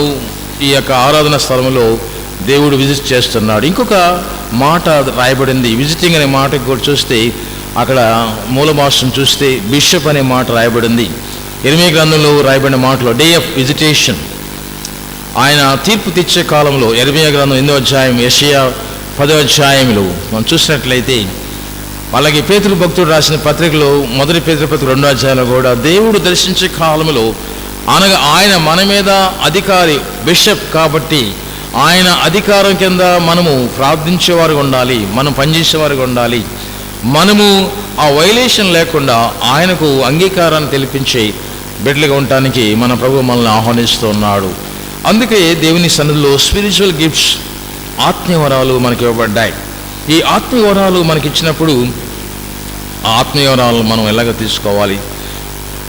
ఈ యొక్క ఆరాధన స్థలంలో దేవుడు విజిట్ చేస్తున్నాడు. ఇంకొక మాట రాయబడింది, విజిటింగ్ అనే మాటకు కూడా చూస్తే అక్కడ మూల భాషను చూస్తే బిషప్ అనే మాట రాయబడింది. యెరెమీయా గ్రంథంలో రాయబడిన మాటలో డే ఆఫ్ విజిటేషన్, ఆయన తీర్పు తెచ్చే కాలంలో. యెరెమీయా గ్రంథం 8వ అధ్యాయం, యెషయా 10వ అధ్యాయంలో మనం చూసినట్లయితే, అలాగే పేతురు భక్తుడు రాసిన పత్రికలో 1 పేతురు పత్రిక 2వ అధ్యాయంలో కూడా దేవుడు దర్శించే కాలంలో అనగా ఆయన మన మీద అధికారి, బిషప్ కాబట్టి ఆయన అధికారం కింద మనము ప్రార్థించేవారుగా ఉండాలి, మనం పనిచేసేవారుగా ఉండాలి. మనము ఆ వైలేషన్ లేకుండా ఆయనకు అంగీకారాన్ని తెలిపించే బిడ్డలుగా ఉండటానికి మన ప్రభు మనల్ని ఆహ్వానిస్తూ ఉన్నాడు. అందుకే దేవుని సన్నిధిలో స్పిరిచువల్ గిఫ్ట్స్, ఆత్మీయ వరాలు మనకి ఇవ్వబడ్డాయి. ఈ ఆత్మీయ వరాలు మనకి ఇచ్చినప్పుడు ఆ ఆత్మీయ వరాలు మనం ఎలాగ తీసుకోవాలి?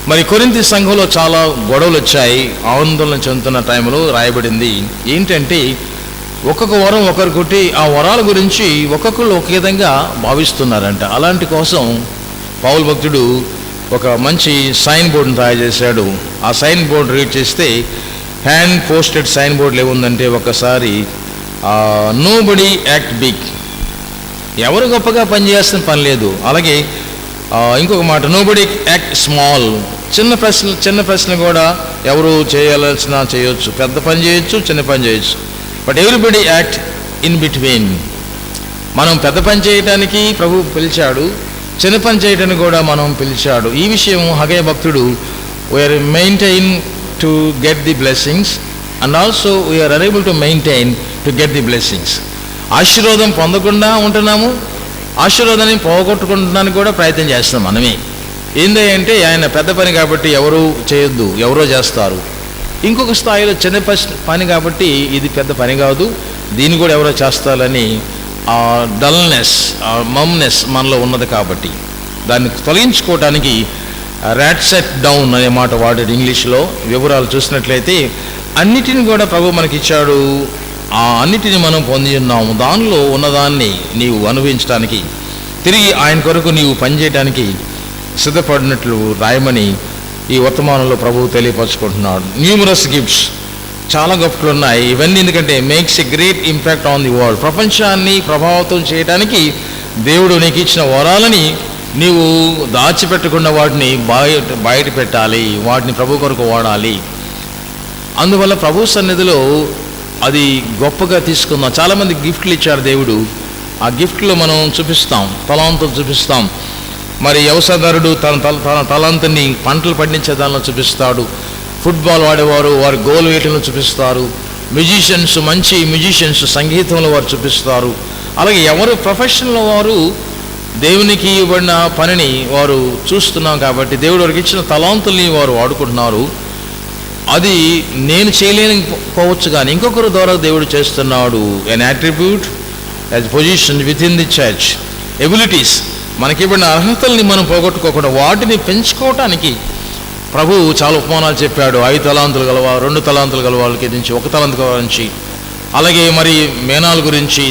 మరి కొరింథీ సంఘంలో చాలా గొడవలు వచ్చాయి. ఆందోళన చెందుతున్న టైంలో రాయబడింది ఏంటంటే, ఒక్కొక్క వరం ఒకరు కొట్టి ఆ వరాల గురించి ఒక్కొక్కరు ఒక విధంగా భావిస్తున్నారంట. అలాంటి కోసం పౌలు భక్తుడు ఒక మంచి సైన్ బోర్డును తయారు చేశాడు. ఆ సైన్ బోర్డు రీడ్ చేస్తే హ్యాండ్ పోస్టెడ్ సైన్ బోర్డులు ఏముందంటే, ఒకసారి నోబడీ యాక్ట్ బిగ్, ఎవరు గొప్పగా పనిచేయాల్సిన పని లేదు. అలాగే ఇంకొక మాట నోబడీ యాక్ట్ స్మాల్, చిన్న ప్రశ్న కూడా ఎవరు చేయాల్సిన చేయొచ్చు, పెద్ద పని చేయొచ్చు, చిన్న పని చేయొచ్చు, but everybody act in between. మనం పెద్ద పని చేయడానికి ప్రభు పిలిచాడు, చిన్న పని చేయడానికి కూడా మనం పిలిచాడు. ఈ విషయం హగ్గయి భక్తుడు we are maintain to get the blessings and also we are unable to maintain to get the blessings. ఆశీర్వాదం పొందకుండా ఉంటున్నాము, ఆశీర్వాదాన్ని పోగొట్టుకుంటున్నానికి కూడా ప్రయత్నం చేస్తున్నాం మనమే. ఏంటంటే ఆయన పెద్ద పని కాబట్టి ఎవరు చేయొద్దు, ఎవరో చేస్తారు. ఇంకొక స్థాయిలో చిన్న పని కాబట్టి ఇది పెద్ద పని కాదు, దీన్ని కూడా ఎవరో చేస్తారని ఆ డల్నెస్, ఆ మమ్నెస్ మనలో ఉన్నది కాబట్టి దాన్ని తొలగించుకోవటానికి ర్యాట్ సెట్ డౌన్ అనే మాట వాడాడు ఇంగ్లీష్లో. వివరాలు చూసినట్లయితే అన్నిటిని కూడా ప్రభు మనకిచ్చాడు. ఆ అన్నిటిని మనం పొంది ఉన్నాము. దానిలో ఉన్నదాన్ని నీవు అనుభవించడానికి, తిరిగి ఆయన కొరకు నీవు పనిచేయడానికి సిద్ధపడినట్లు రాయమని ఈ వర్తమానంలో ప్రభువు తెలియపరచుకుంటున్నాడు. న్యూమరస్ గిఫ్ట్స్, చాలా గొప్పలు ఉన్నాయి. ఇవన్నీ ఎందుకంటే makes a great impact on the world. ప్రపంచాన్ని ప్రభావితం చేయడానికి దేవుడు నీకు ఇచ్చిన వరాలని నీవు దాచిపెట్టకుండా వాటిని బయట పెట్టాలి, వాటిని ప్రభు కొరకు వాడాలి. అందువల్ల ప్రభు సన్నిధిలో అది గొప్పగా తీసుకుందాం. చాలామంది గిఫ్ట్లు ఇచ్చాడు దేవుడు. ఆ గిఫ్ట్లో మనం చూపిస్తాం, తలాంతులు చూపిస్తాం. మరి వ్యవసాయదారుడు తన తలాంతుని పంటలు పండించే దానిలో చూపిస్తాడు. ఫుట్బాల్ ఆడేవారు వారి గోల్ వేయటంలో చూపిస్తారు. మ్యూజిషియన్స్, మంచి మ్యూజిషియన్స్ సంగీతంలో వారు చూపిస్తారు. అలాగే ఎవరు ప్రొఫెషన్లో వారు దేవునికి ఇవ్వబడిన పనిని వారు చూస్తున్నాం కాబట్టి దేవుడు వారికి ఇచ్చిన తలాంతుల్ని వారు వాడుకుంటున్నారు. అది నేను చేయలేకపోవచ్చు కానీ ఇంకొకరి ద్వారా దేవుడు చేస్తున్నాడు. An attribute as position within the church. Abilities, మనకి ఇవ్వబడిన అర్హతల్ని మనం పోగొట్టుకోకుండా వాటిని పెంచుకోవటానికి ప్రభువు చాలా ఉపమానాలు చెప్పాడు. 5 తలాంతులు గలవా, 2 తలాంతులు గల వాళ్ళకి నుంచి 1 తలాంతు గురించి, అలాగే మరి మేనాల గురించి,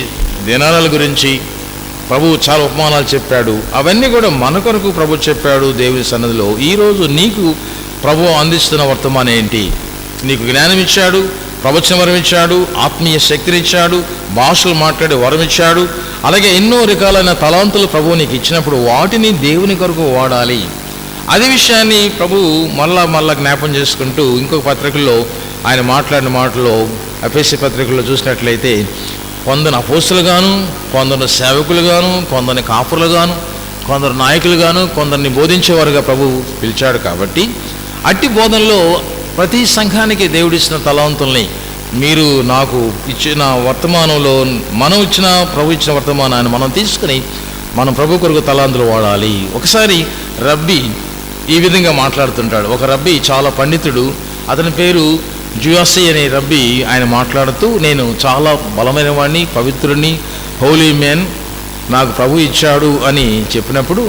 దినారాల గురించి ప్రభువు చాలా ఉపమానాలు చెప్పాడు. అవన్నీ కూడా మన కొరకు ప్రభు చెప్పాడు దేవుని సన్నిధిలో. ఈరోజు నీకు ప్రభు అందిస్తున్న వర్తమానం ఏంటి? నీకు జ్ఞానం ఇచ్చాడు, ప్రవచన వరం ఇచ్చాడు, ఆత్మీయ శక్తిని ఇచ్చాడు, భాషలు మాట్లాడే వరం ఇచ్చాడు. అలాగే ఎన్నో రకాలైన తలాంతులు ప్రభువు నీకు ఇచ్చినప్పుడు వాటిని దేవుని కొరకు వాడాలి. అదే విషయాన్ని ప్రభువు మళ్ళా జ్ఞాపం చేసుకుంటూ ఇంకొక పత్రికల్లో ఆయన మాట్లాడిన మాటలో, ఎఫెసీ పత్రికల్లో చూసినట్లయితే కొందరు అపోస్తులుగాను, కొందరు సేవకులుగాను, కొందరిని కాపురులుగాను, కొందరు నాయకులుగాను, కొందరిని బోధించేవారుగా ప్రభువు పిలిచాడు. కాబట్టి అట్టి బోధనలో ప్రతి సంఘానికి దేవుడిచ్చిన తలాంతుల్ని మీరు నాకు ఇచ్చిన వర్తమానంలో ప్రభు ఇచ్చిన వర్తమానాన్ని మనం తీసుకుని మనం ప్రభు కొరకు తలాంతులు వాడాలి. ఒకసారి రబ్బీ ఈ విధంగా మాట్లాడుతుంటాడు. ఒక రబ్బీ చాలా పండితుడు, అతని పేరు జుయాసి అనే రబ్బీ. ఆయన మాట్లాడుతూ నేను చాలా బలమైన వాడిని, పవిత్రుడిని, హోలీ మ్యాన్, నాకు ప్రభు ఇచ్చాడు అని చెప్పినప్పుడు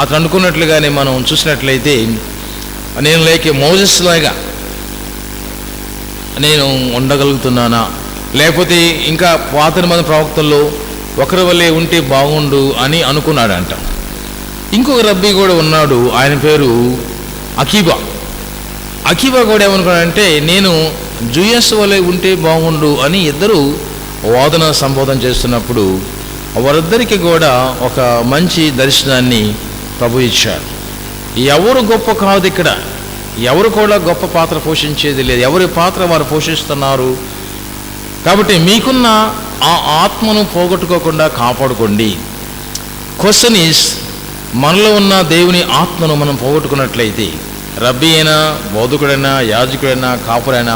అతను అనుకున్నట్లుగానే మనం చూసినట్లయితే నేను లేక మోజెస్ లాగా నేను ఉండగలుగుతున్నానా, లేకపోతే ఇంకా పాత మంది ప్రవక్తల్లో ఒకరి వల్లే ఉంటే బాగుండు అని అనుకున్నాడంట. ఇంకొక రబ్బీ కూడా ఉన్నాడు, ఆయన పేరు అకీబా. అకీబా కూడా ఏమనుకున్నాడంటే నేను జూయస్ వలె ఉంటే బాగుండు అని. ఇద్దరు వాదన సంబోధన చేస్తున్నప్పుడు వారిద్దరికి కూడా ఒక మంచి దర్శనాన్ని ప్రభు ఇచ్చాడు. ఎవరు గొప్ప కాదు ఇక్కడ, ఎవరు కూడా గొప్ప పాత్ర పోషించేది లేదు, ఎవరి పాత్ర వారు పోషిస్తున్నారు. కాబట్టి మీకున్న ఆ ఆత్మను పోగొట్టుకోకుండా కాపాడుకోండి. క్వశ్చన్ ఈస్, మనలో ఉన్న దేవుని ఆత్మను మనం పోగొట్టుకున్నట్లయితే రబ్బీ అయినా, బోధకుడైనా, యాజకుడైనా, కాపురైనా,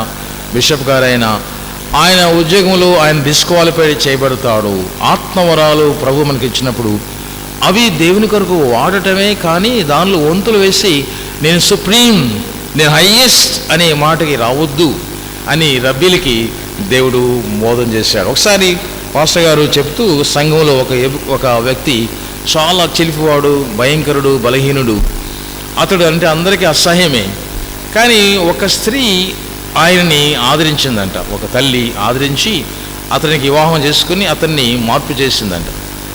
బిషప్ గారైనా ఆయన ఉద్యోగంలో ఆయన డిస్క్వాలిఫై చేయబడతాడు. ఆత్మవరాలు ప్రభు మనకి ఇచ్చినప్పుడు అవి దేవుని కొరకు వాడటమే కానీ దానిలో వంతులు వేసి నేను సుప్రీం, నేను హైయెస్ట్ అనే మాటకి రావద్దు అని రబ్బీలకి దేవుడు బోధన చేశాడు. ఒకసారి పాస్టర్ గారు చెప్తూ సంఘంలో ఒక వ్యక్తి చాలా చిలిపివాడు, భయంకరుడు, బలహీనుడు. అతడు అంటే అందరికీ అసహ్యమే. కానీ ఒక స్త్రీ ఆయనని ఆదరించిందంట. ఒక తల్లి ఆదరించి అతనికి వివాహం చేసుకుని అతన్ని మార్పు చేసిందంట.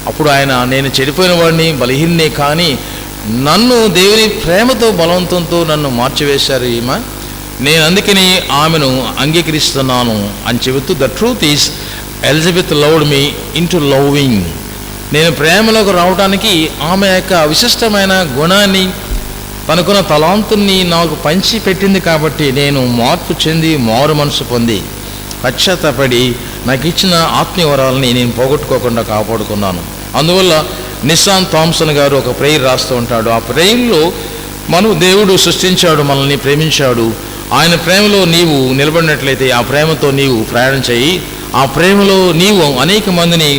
అప్పుడు ఆయన నేను చెడిపోయిన వాడిని, బలహీనే, కానీ నన్ను దేవుని ప్రేమతో బలవంతంతో నన్ను మార్చివేశారు ఈమె, నేను అందుకని ఆమెను అంగీకరిస్తున్నాను అని చెబుతూ the truth is Elizabeth loved me into loving. నేను ప్రేమలోకి రావడానికి ఆమె యొక్క విశిష్టమైన గుణాన్ని, తనకున్న తలాంతుని నాకు పంచి పెట్టింది కాబట్టి నేను మార్పు చెంది మారు మనసు పొంది పశ్చాత్తపడి నాకు ఇచ్చిన ఆత్మీయవరాలని నేను పోగొట్టుకోకుండా కాపాడుకున్నాను. అందువల్ల నిస్సాన్ థామ్సన్ గారు ఒక ప్రేయర్ రాస్తూ ఉంటాడు. ఆ ప్రేయర్లో దేవుడు సృష్టించాడు, మనల్ని ప్రేమించాడు. ఆయన ప్రేమలో నీవు నిలబడినట్లయితే ఆ ప్రేమతో నీవు ప్రయాణం చేయి. ఆ ప్రేమలో నీవు అనేక మందిని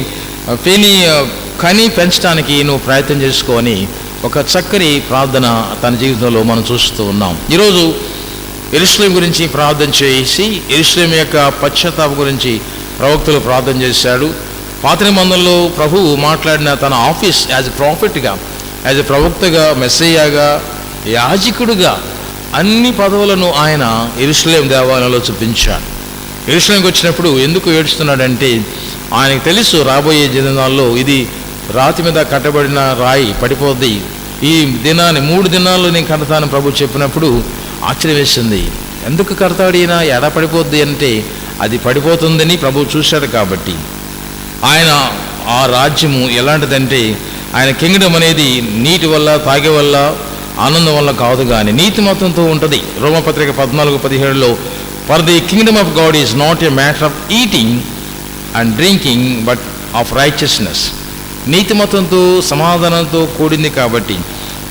కని పెంచడానికి నువ్వు ప్రయత్నం చేసుకొని ఒక చక్కని ప్రార్థన తన జీవితంలో మనం చూస్తూ ఉన్నాం. ఈరోజు యెరూషలేము గురించి ప్రార్థన చేసి యెరూషలేము యొక్క పశ్చాత్తాపం గురించి ప్రవక్తలు ప్రార్థన చేశాడు. పాత నిబంధనలో ప్రభువు మాట్లాడిన తన ఆఫీస్ యాజ్ ప్రాఫిట్గా, యాజ్ ఎ ప్రవక్తగా, మెస్సయ్యగా, యాజకుడుగా అన్ని పదవులను ఆయన యెరూషలేం దేవాలయంలో చూపించాడు. యెరూషలేంకి వచ్చినప్పుడు ఎందుకు ఏడుస్తున్నాడంటే ఆయనకు తెలుసు రాబోయే దినాల్లో ఇది రాతి మీద కట్టబడిన రాయి పడిపోద్ది, ఈ దినాన్ని 3 దినాల్లో నేను కడతాను ప్రభు చెప్పినప్పుడు ఆశ్చర్యం వేసింది. ఎందుకు కడతాడు ఈయన, ఎడ పడిపోద్ది అంటే అది పడిపోతుందని ప్రభు చూశాడు. కాబట్టి ఆయన ఆ రాజ్యము ఎలాంటిదంటే ఆయన కింగ్డమ్ అనేది నీటి వల్ల, తాగే వల్ల, ఆనందం వల్ల కాదు కానీ నీతిమత్వంతో ఉంటుంది. రోమపత్రిక 14:17లో for the kingdom of God is not a matter of eating and drinking but of righteousness. నీతిమత్వంతో, సమాధానంతో కూడింది. కాబట్టి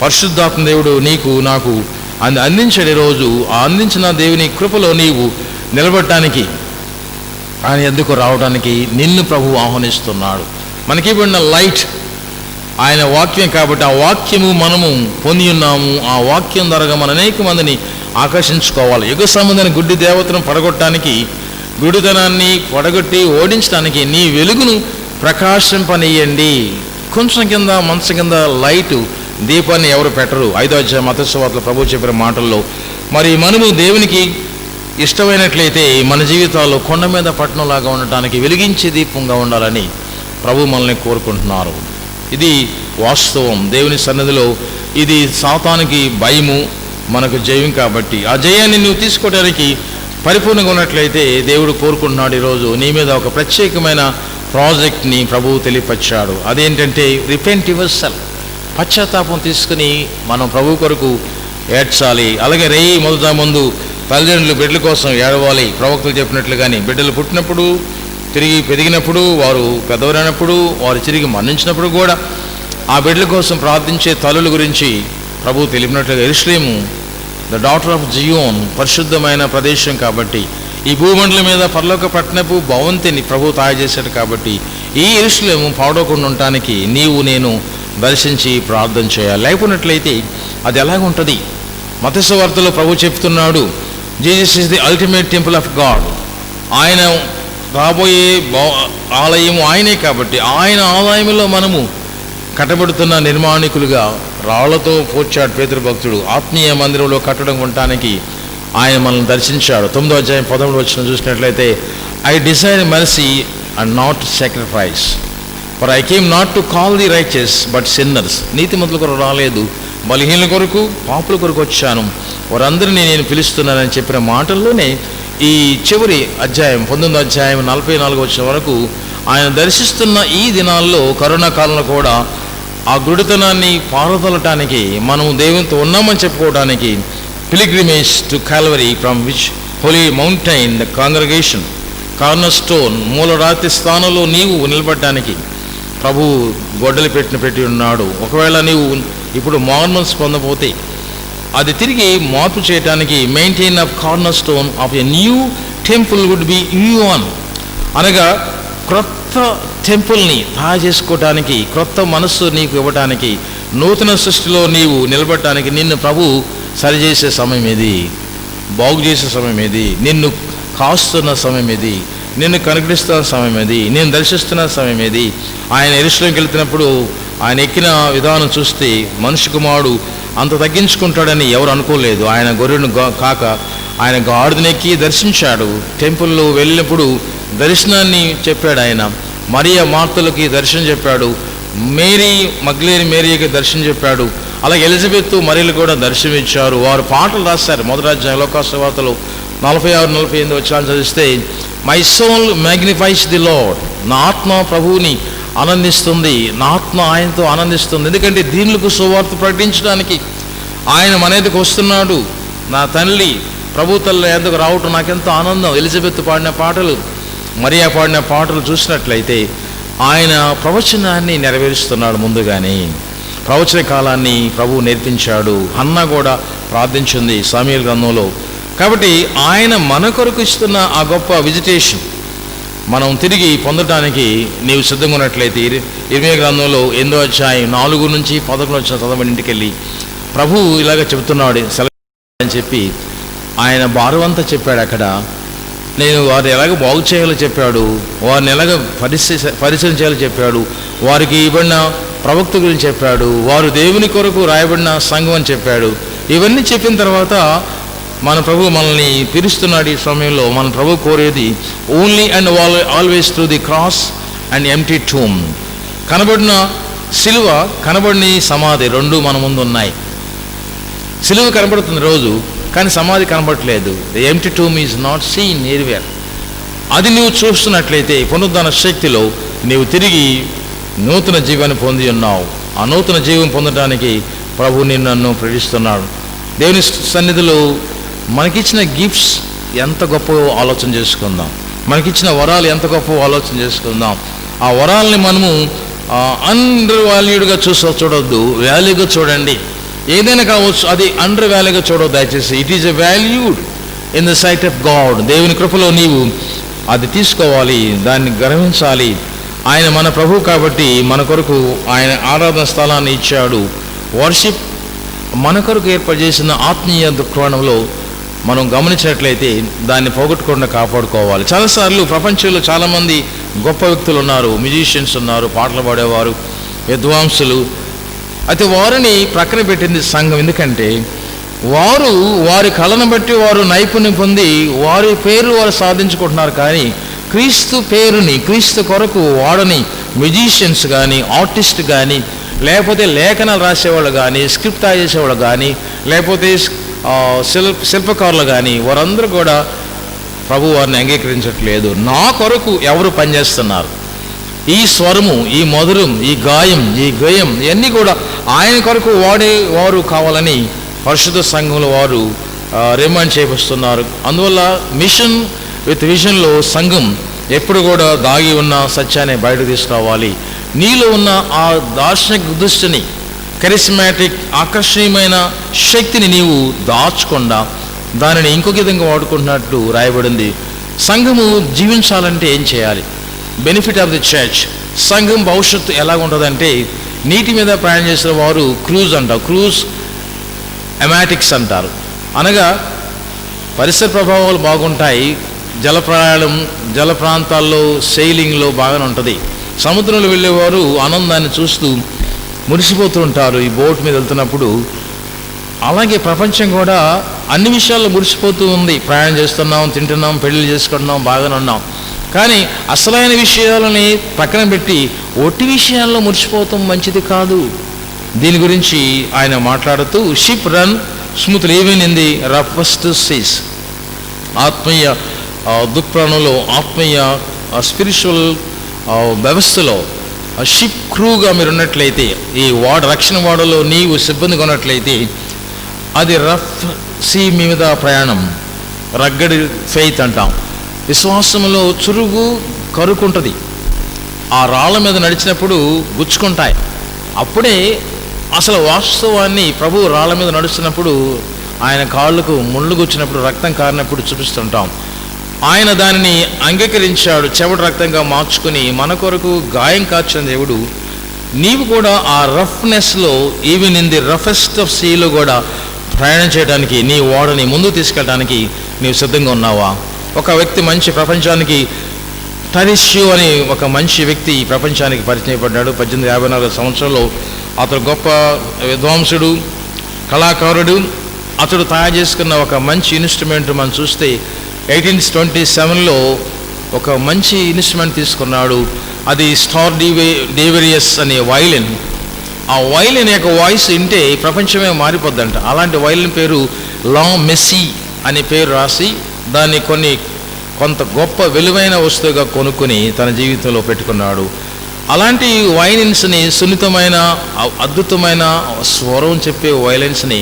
పరిశుద్ధాత్మ దేవుడు నీకు నాకు అందించే రోజు ఆ అందించిన దేవుని కృపలో నీవు నిలబడటానికి, ఆయన ఎందుకు రావడానికి నిన్ను ప్రభు ఆహ్వానిస్తున్నాడు. మనకి ఇవ్వబడిన లైట్ ఆయన వాక్యం కాబట్టి ఆ వాక్యము మనము పొంది ఉన్నాము. ఆ వాక్యం ద్వారా మన అనేక మందిని ఆకర్షించుకోవాలి. యుగ సంబంధమైన గుడ్డి దేవతను పడగొట్టడానికి, గుడితనాన్ని పడగొట్టి ఓడించడానికి నీ వెలుగును ప్రకాశింపనీయండి. కొంచెం కింద, మనసు కింద లైటు దీపాన్ని ఎవరు పెట్టరు. 5వ అధ్యాయం మత్తయి సువార్తలో ప్రభు చెప్పిన మాటల్లో మరి మనము దేవునికి ఇష్టమైనట్లయితే మన జీవితాల్లో కొండ మీద పట్టణంలాగా ఉండటానికి వెలిగించే దీపంగా ఉండాలని ప్రభు మనల్ని కోరుకుంటున్నారు. ఇది వాస్తవం. దేవుని సన్నిధిలో ఇది సాతానికి భయము, మనకు జయం. కాబట్టి ఆ జయాన్ని నువ్వు తీసుకోవడానికి పరిపూర్ణంగా ఉన్నట్లయితే దేవుడు కోరుకుంటున్నాడు. ఈరోజు నీ మీద ఒక ప్రత్యేకమైన ప్రాజెక్ట్ని ప్రభువు తెలియపరిచాడు. అదేంటంటే రిపెంట్ యువర్ సెల్ఫ్. పశ్చాత్తాపం తీసుకుని మనం ప్రభు కొరకు ఏడ్చాలి. అలాగే మొదట ముందు తల్లిదండ్రులు బిడ్డల కోసం ఏడవాలి. ప్రవక్తలు చెప్పినట్లు కానీ బిడ్డలు పుట్టినప్పుడు, తిరిగి పెరిగినప్పుడు, వారు పెద్దవరైనప్పుడు, వారు తిరిగి మరణించినప్పుడు కూడా ఆ బిడ్డల కోసం ప్రార్థించే తల్లుల గురించి ప్రభు తెలిపినట్లుగా యెరూషలేము ద డాటర్ ఆఫ్ జియోన్ పరిశుద్ధమైన ప్రదేశం. కాబట్టి ఈ భూమండలం మీద పరలోక పట్టణపు భవంతిని ప్రభు తయారు చేశాడు. కాబట్టి ఈ యెరూషలేము పాడవకుండా ఉండటానికి నీవు నేను దర్శించి ప్రార్థన చేయాలి. లేకున్నట్లయితే అది ఎలాగుంటుంది? మత్తయి సువార్తలో ప్రభు చెప్తున్నాడు, Jesus is the ultimate temple of God. ఆయన రాబోయే ఆలయము ఆయనే. కాబట్టి ఆయన ఆలయంలో మనము కట్టబడుతున్న నిర్మాణికులుగా రాళ్లతో పోర్చాడు పేతురు భక్తుడు. ఆత్మీయ మందిరంలో కట్టడం ఉండటానికి ఆయన మనల్ని దర్శించాడు. 9వ అధ్యాయం 11వ వచనం చూసినట్లయితే I desire mercy and not sacrifice for I came not to call the righteous but sinners. నీతిమంతుల కొరకు రాలేదు, బలహీనుల కొరకు, పాపుల కొరకు వచ్చాను, వారందరినీ నేను పిలుస్తున్నానని చెప్పిన మాటల్లోనే ఈ చివరి అధ్యాయం 19వ అధ్యాయం 44 వచ్చిన వరకు ఆయన దర్శిస్తున్న ఈ దినాల్లో, కరోనా కాలంలో కూడా ఆ గుడితనాన్ని పారదొలటానికి, మనం దేవునితో ఉన్నామని చెప్పుకోవడానికి pilgrimage to Calvary from which holy mountain the congregation corner stone మూలరాతి స్థానంలో నీవు నిలబడటానికి ప్రభు గొడ్డలి పెట్టి ఉన్నాడు. ఒకవేళ నీవు ఇప్పుడు మార్మల్స్ పొందపోతే అది తిరిగి మార్పు చేయడానికి maintain of corner stone of a new temple would be యూఆన్, అనగా క్రొత్త టెంపుల్ని తయారు చేసుకోవటానికి, క్రొత్త మనస్సు నీకు ఇవ్వటానికి, నూతన సృష్టిలో నీవు నిలబడటానికి నిన్ను ప్రభు సరిచేసే సమయం ఇది, బాగు చేసే సమయం ఇది, నిన్ను కాస్తున్న సమయం ఇది, నిన్ను కనుగరిస్తున్న సమయం ఇది, నేను దర్శిస్తున్న సమయం ఇది. ఆయన యెరూషలేముకి వెళ్తున్నప్పుడు ఆయన ఎక్కిన విధానం చూస్తే మనిషి కుమారుడు అంత తగ్గించుకుంటాడని ఎవరు అనుకోలేదు. ఆయన గొర్రెను కాక ఆయన గాడిదనెక్కి దర్శించాడు. టెంపుల్లో వెళ్ళినప్పుడు దర్శనాన్ని చెప్పాడు. ఆయన మరియా మార్తలకి దర్శనం చెప్పాడు, మేరీ మగ్దలేని మేరీకి దర్శనం చెప్పాడు. అలాగే ఎలిజబెత్ మరియలు కూడా దర్శనం ఇచ్చారు. వారు పాటలు రాశారు. మొదటి అధ్యాయం లోకాసు వార్తలో 46-48 వచనాలు చదివిస్తే my soul magnifies the Lord, నా ఆత్మ ప్రభువుని ఆనందిస్తుంది, నా ఆత్మ ఆయనతో ఆనందిస్తుంది. ఎందుకంటే దీనులకు సువార్త ప్రకటించడానికి ఆయన మన ఎదుకు వస్తున్నాడు. నా తల్లి ప్రభు తల్లి ఎందుకు రావటం నాకెంతో ఆనందం. ఎలిజబెత్ పాడిన పాటలు, మరియా పాడిన పాటలు చూసినట్లయితే ఆయన ప్రవచనాన్ని నెరవేరుస్తున్నాడు. ముందుగానే ప్రవచన కాలాన్ని ప్రభు నేర్పించాడు. హన్నా కూడా ప్రార్థించింది సమూయేలు గ్రంథంలో. కాబట్టి ఆయన మన కొరకు ఇస్తున్న ఆ గొప్ప విజిటేషన్ మనం తిరిగి పొందడానికి నీవు సిద్ధంగా ఉన్నట్లయితే ఇర్మీయా గ్రంథంలో 8వ అధ్యాయం 4 నుంచి 11 వచ్చిన చదవని ఇంటికి వెళ్ళి ప్రభు ఇలాగ చెబుతున్నాడు అని చెప్పి ఆయన భారవంతా చెప్పాడు. అక్కడ నేను వారిని ఎలాగ బాగు చేయాలో చెప్పాడు, వారిని ఎలాగ పరిచయం చేయాలో చెప్పాడు, వారికి ఇవ్వబడిన ప్రవక్త గురించి చెప్పాడు, వారు దేవుని కొరకు రాయబడిన సంఘం అని చెప్పాడు. ఇవన్నీ చెప్పిన తర్వాత మన ప్రభు మనల్ని పిలుస్తున్నాడు. ఈ సమయంలో మన ప్రభు కోరేది only and always through the cross and empty tomb. కనబడిన సిలువ, కనబడిన సమాధి రెండు మన ముందు ఉన్నాయి. సిలువ కనబడుతుంది రోజు, కానీ సమాధి కనబడట్లేదు. The empty tomb is not seen anywhere. అది నువ్వు చూస్తున్నట్లయితే పునరుద్ధాన శక్తిలో నీవు తిరిగి నూతన జీవాన్ని పొంది ఉన్నావు. ఆ నూతన జీవం పొందడానికి ప్రభు నన్ను ప్రేరిస్తున్నాడు. దేవుని సన్నిధిలో మనకిచ్చిన గిఫ్ట్స్ ఎంత గొప్ప ఆలోచన చేసుకుందాం. మనకిచ్చిన వరాలు ఎంత గొప్ప ఆలోచన చేసుకుందాం. ఆ వరాలని మనము అండర్ వాల్యూడ్గా చూడొద్దు, వాల్యూగా చూడండి. ఏదైనా కావచ్చు, అది అండర్ వాల్యూగా చూడవద్దు దయచేసి. It is a valued in the sight of God. దేవుని కృపలో నీవు అది తీసుకోవాలి, దాన్ని గర్వించాలి. ఆయన మన ప్రభు కాబట్టి మన కొరకు ఆయన ఆరాధన స్థలాన్ని ఇచ్చాడు. వర్షిప్ మన కొరకు ఏర్పాటు చేసిన ఆత్మీయ కోణంలో మనం గమనించినట్లయితే దాన్ని పోగొట్టకుండా కాపాడుకోవాలి. చాలాసార్లు ప్రపంచంలో చాలామంది గొప్ప వ్యక్తులు ఉన్నారు, మ్యూజిషియన్స్ ఉన్నారు, పాటలు పాడేవారు, విద్వాంసులు. అయితే వారిని ప్రక్కన పెట్టింది సంఘం. ఎందుకంటే వారు వారి కళను బట్టి వారు నైపుణ్యం పొంది వారి పేరు వారు సాధించుకుంటున్నారు. కానీ క్రీస్తు పేరుని, క్రీస్తు కొరకు వాడని మ్యూజిషియన్స్ కానీ, ఆర్టిస్ట్ కానీ, లేకపోతే లేఖనాలు రాసేవాళ్ళు కానీ, స్క్రిప్ట్ చేసేవాళ్ళు కానీ, లేకపోతే శిల్పకారులు కానీ, వారందరూ కూడా ప్రభు వారిని అంగీకరించట్లేదు. నా కొరకు ఎవరు పనిచేస్తున్నారు? ఈ స్వరము, ఈ మధురం, ఈ గాయం, ఈ గేయం ఇవన్నీ కూడా ఆయన కొరకు వారు కావాలని పరిశుద్ధ సంఘంలో వారు రిమైండ్ చేపిస్తున్నారు. అందువల్ల మిషన్ విత్ విజన్లో సంఘం ఎప్పుడు కూడా దాగి ఉన్న సత్యాన్ని బయటకు తీసుకురావాలి. నీలో ఉన్న ఆ దార్శనిక దృష్టిని, కరిస్మాటిక్ ఆకర్షణీయమైన శక్తిని నీవు దాచకుండా దానిని ఇంకొక విధంగా వాడుకుంటున్నట్టు రాయబడింది. సంఘము జీవించాలంటే ఏం చేయాలి? Benefit of the church. సంఘం భవిష్యత్తు ఎలా ఉంటుందంటే, నీటి మీద ప్రయాణం చేసిన వారు క్రూజ్ అంటారు, క్రూజ్ ఎమాటిక్స్ అంటారు. అనగా పరిసర ప్రభావాలు బాగుంటాయి, జల ప్రయాణం, జల ప్రాంతాల్లో సెయిలింగ్లో బాగానే ఉంటుంది. సముద్రంలో వెళ్ళేవారు ఆనందాన్ని చూస్తూ మురిసిపోతూ ఉంటారు ఈ బోట్ మీద వెళ్తున్నప్పుడు. అలాగే ప్రపంచం కూడా అన్ని విషయాల్లో మురిసిపోతూ ఉంది. ప్రయాణం చేస్తున్నాం, తింటున్నాం, పెళ్ళిళ్ళు చేసుకుంటున్నాం, బాగానే ఉన్నాం. కానీ అసలైన విషయాలని పక్కన పెట్టి ఒట్టి విషయాల్లో మురిసిపోతాం మంచిది కాదు. దీని గురించి ఆయన మాట్లాడుతూ ship run smoothly even in the roughest seas. ఆత్మీయ దుఃఖంలో, ఆత్మీయ స్పిరిచువల్ వ్యవస్థలో షిప్ క్రూగా మీరు ఉన్నట్లయితే, ఈ రక్షణ వాడలో నీవు సిబ్బందిగా ఉన్నట్లయితే, అది రఫ్ సీ మీద ప్రయాణం, రగ్గడి ఫెయిత్ అంటాం. విశ్వాసంలో చురుగు కరుకుంటుంది. ఆ రాళ్ళ మీద నడిచినప్పుడు గుచ్చుకుంటాయి. అప్పుడే అసలు వాస్తవాన్ని ప్రభు రాళ్ళ మీద నడుస్తున్నప్పుడు, ఆయన కాళ్ళకు ముళ్ళు గుచ్చినప్పుడు, రక్తం కారినప్పుడు చూపిస్తుంటాం. ఆయన దానిని అంగీకరించాడు, చెమట రక్తంగా మార్చుకుని మన కొరకు గాయం కార్చిన దేవుడు. నీవు కూడా ఆ రఫ్నెస్లో, ఈవెన్ ఇన్ ది రఫెస్ట్ ఆఫ్ సీలో కూడా ప్రయాణం చేయడానికి, నీ ఓడని ముందుకు తీసుకెళ్ళడానికి నీవు సిద్ధంగా ఉన్నావా? ఒక వ్యక్తి మంచి ప్రపంచానికి, టరిష్యూ అని ఒక మంచి వ్యక్తి ప్రపంచానికి పరిచయం పడ్డాడు 1854 సంవత్సరంలో. అతడు గొప్ప విద్వాంసుడు, కళాకారుడు. అతడు తయారు చేసుకున్న ఒక మంచి ఇన్స్ట్రుమెంట్ మనం చూస్తే 1827లో ఒక మంచి ఇన్స్ట్రుమెంట్ తీసుకున్నాడు. అది స్టార్డివేరియస్ అనే వైలిన్. ఆ వైలిన్ యొక్క వాయిస్ వింటే ప్రపంచమే మారిపోద్దంట. అలాంటి వైలిన్ పేరు లా మెస్సీ అనే పేరు రాసి దాన్ని కొంత గొప్ప విలువైన వస్తువుగా కొనుక్కొని తన జీవితంలో పెట్టుకున్నాడు. అలాంటి వైలిన్స్ని, సున్నితమైన అద్భుతమైన స్వరం చెప్పే వైలిన్స్ని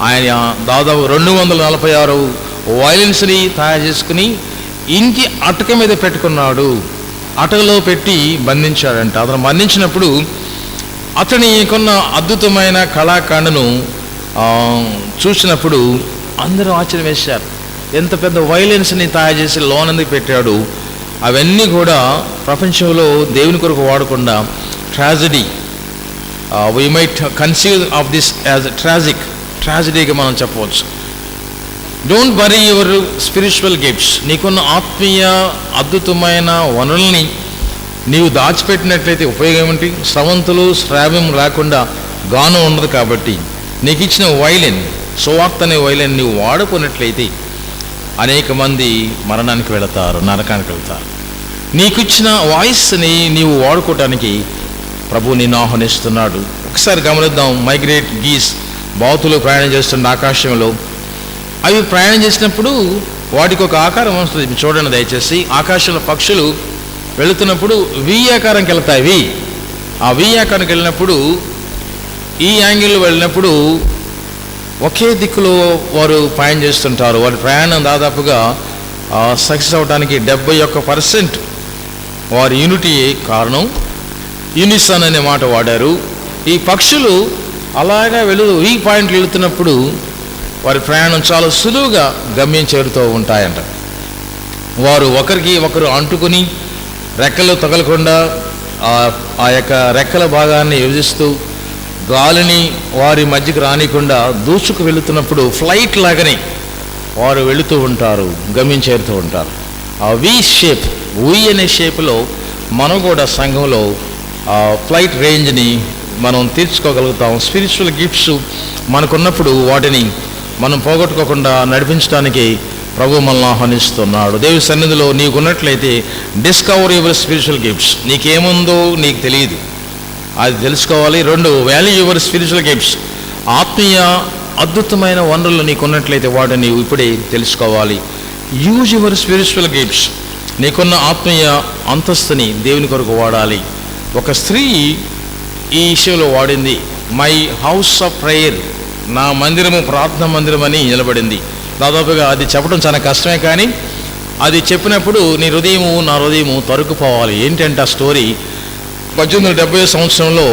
ఆయన దాదాపు 246 వైలిన్స్ని తయారు చేసుకుని ఇంటి అటక మీద పెట్టుకున్నాడు. అటకలో పెట్టి బంధించాడంట. అతను బంధించినప్పుడు అతని కొన్న అద్భుతమైన కళాకాండను చూసినప్పుడు అందరూ ఆశ్చర్యం వేశారు. ఎంత పెద్ద వైలెన్స్ని తయారు చేసి లోనందుకు పెట్టాడు. అవన్నీ కూడా ప్రపంచంలో దేవుని కొరకు వాడకుండా tragedy, we might conceive of this as ట్రాజడీగా మనం చెప్పవచ్చు. Don't worry your spiritual gifts. నీకున్న ఆత్మీయ అద్భుతమైన వనరుల్ని నీవు దాచిపెట్టినట్లయితే ఉపయోగం ఏమిటి? స్రవంతులు శ్రావ్యం లేకుండా గానం ఉండదు. కాబట్టి నీకు ఇచ్చిన వైలెన్, సువార్త అనే వైలెన్ నీవు వాడుకున్నట్లయితే అనేక మంది మరణానికి వెళతారు, నరకానికి వెళతారు. నీకు ఇచ్చిన వాయిస్ని నీవు వాడుకోవటానికి ప్రభు నిన్ను ఆహ్వానిస్తున్నాడు. ఒకసారి గమనిద్దాం. మైగ్రేట్ గీస్, బాతులు ప్రయాణం చేస్తున్న ఆకాశంలో, అవి ప్రయాణం చేసినప్పుడు వాటికి ఒక ఆకారం వస్తుంది. చూడండి దయచేసి. ఆకాశంలో పక్షులు వెళుతున్నప్పుడు వి ఆకారంకి వెళ్తాయి. ఆ వి ఆకారానికి వెళ్ళినప్పుడు, ఈ యాంగిల్లో వెళ్ళినప్పుడు ఒకే దిక్కులో వారు ప్రయాణం చేస్తుంటారు. వారి ప్రయాణం దాదాపుగా సక్సెస్ అవడానికి 71% వారి యూనిటీ కారణం. యూనిసన్ అనే మాట వాడారు. ఈ పక్షులు అలాగా ఈ పాయింట్లు వెళుతున్నప్పుడు వారి ప్రయాణం చాలా సులువుగా గమ్యం చేరుతూ ఉంటాయంట. వారు ఒకరికి ఒకరు అంటుకుని రెక్కలు తగలకుండా ఆ యొక్క రెక్కల భాగాన్ని విభజిస్తూ గాలిని వారి మధ్యకి రానికుండా దూసుకు వెళుతున్నప్పుడు ఫ్లైట్ లాగానే వారు వెళుతూ ఉంటారు, గమ్యం చేరుతూ ఉంటారు. ఆ వి షేప్, వి అనే షేప్లో మనం కూడా సంఘంలో ఫ్లైట్ రేంజ్ని మనం తీర్చుకోగలుగుతాం. స్పిరిచువల్ గిఫ్ట్స్ మనకున్నప్పుడు వాటిని మనం పోగొట్టుకోకుండా నడిపించడానికి ప్రభు మనల్ని ఆహ్వానిస్తున్నాడు. దేవుని సన్నిధిలో నీకున్నట్లయితే డిస్కవర్ యువర్ స్పిరిచువల్ గిఫ్ట్స్. నీకేముందో నీకు తెలియదు, అది తెలుసుకోవాలి. 2, వాల్యూ యువర్ స్పిరిచువల్ గిఫ్ట్స్. ఆత్మీయ అద్భుతమైన వనరులు నీకున్నట్లయితే వాటిని నీవు ఇప్పుడే తెలుసుకోవాలి. Use your spiritual gifts. నీకున్న ఆత్మీయ అంతస్తుని దేవుని కొరకు వాడాలి. ఒక స్త్రీ ఈ విషయంలో వాడింది. మై హౌస్ ఆఫ్ ప్రేయర్, నా మందిరము ప్రార్థన మందిరం అని నిలబడింది. దాదాపుగా అది చెప్పడం చాలా కష్టమే, కానీ అది చెప్పినప్పుడు నీ హృదయము నా హృదయము తరుక్కుపోవాలి. ఏంటంటే ఆ స్టోరీ 1870 సంవత్సరంలో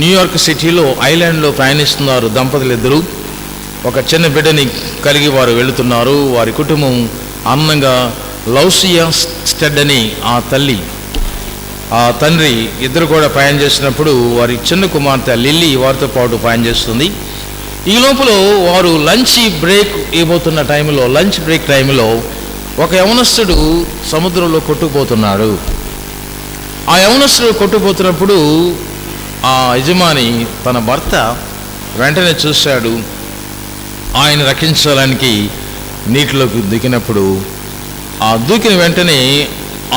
న్యూయార్క్ సిటీలో ఐలాండ్లో ప్రయాణిస్తున్నారు దంపతులు ఇద్దరు. ఒక చిన్న బిడ్డని కలిగి వారు వెళుతున్నారు. వారి కుటుంబం ఆనందంగా లౌసియా స్టెడ్ అని ఆ తల్లి ఆ తండ్రి ఇద్దరు కూడా ప్రయాణం చేసినప్పుడు వారి చిన్న కుమార్తె లిల్లీ వారితో పాటు ప్రయాణం చేస్తుంది. ఈ లోపల వారు లంచ్ బ్రేక్ ఇవ్వబోతున్న టైంలో, లంచ్ బ్రేక్ టైంలో ఒక యవనస్తుడు సముద్రంలో కొట్టుకుపోతున్నాడు. ఆ యవనస్తుడు కొట్టుకుపోతున్నప్పుడు ఆ యజమాని తన భర్త వెంటనే చూశాడు. ఆయన రక్షించడానికి నీటిలోకి దిగినప్పుడు ఆ దూకిన వెంటనే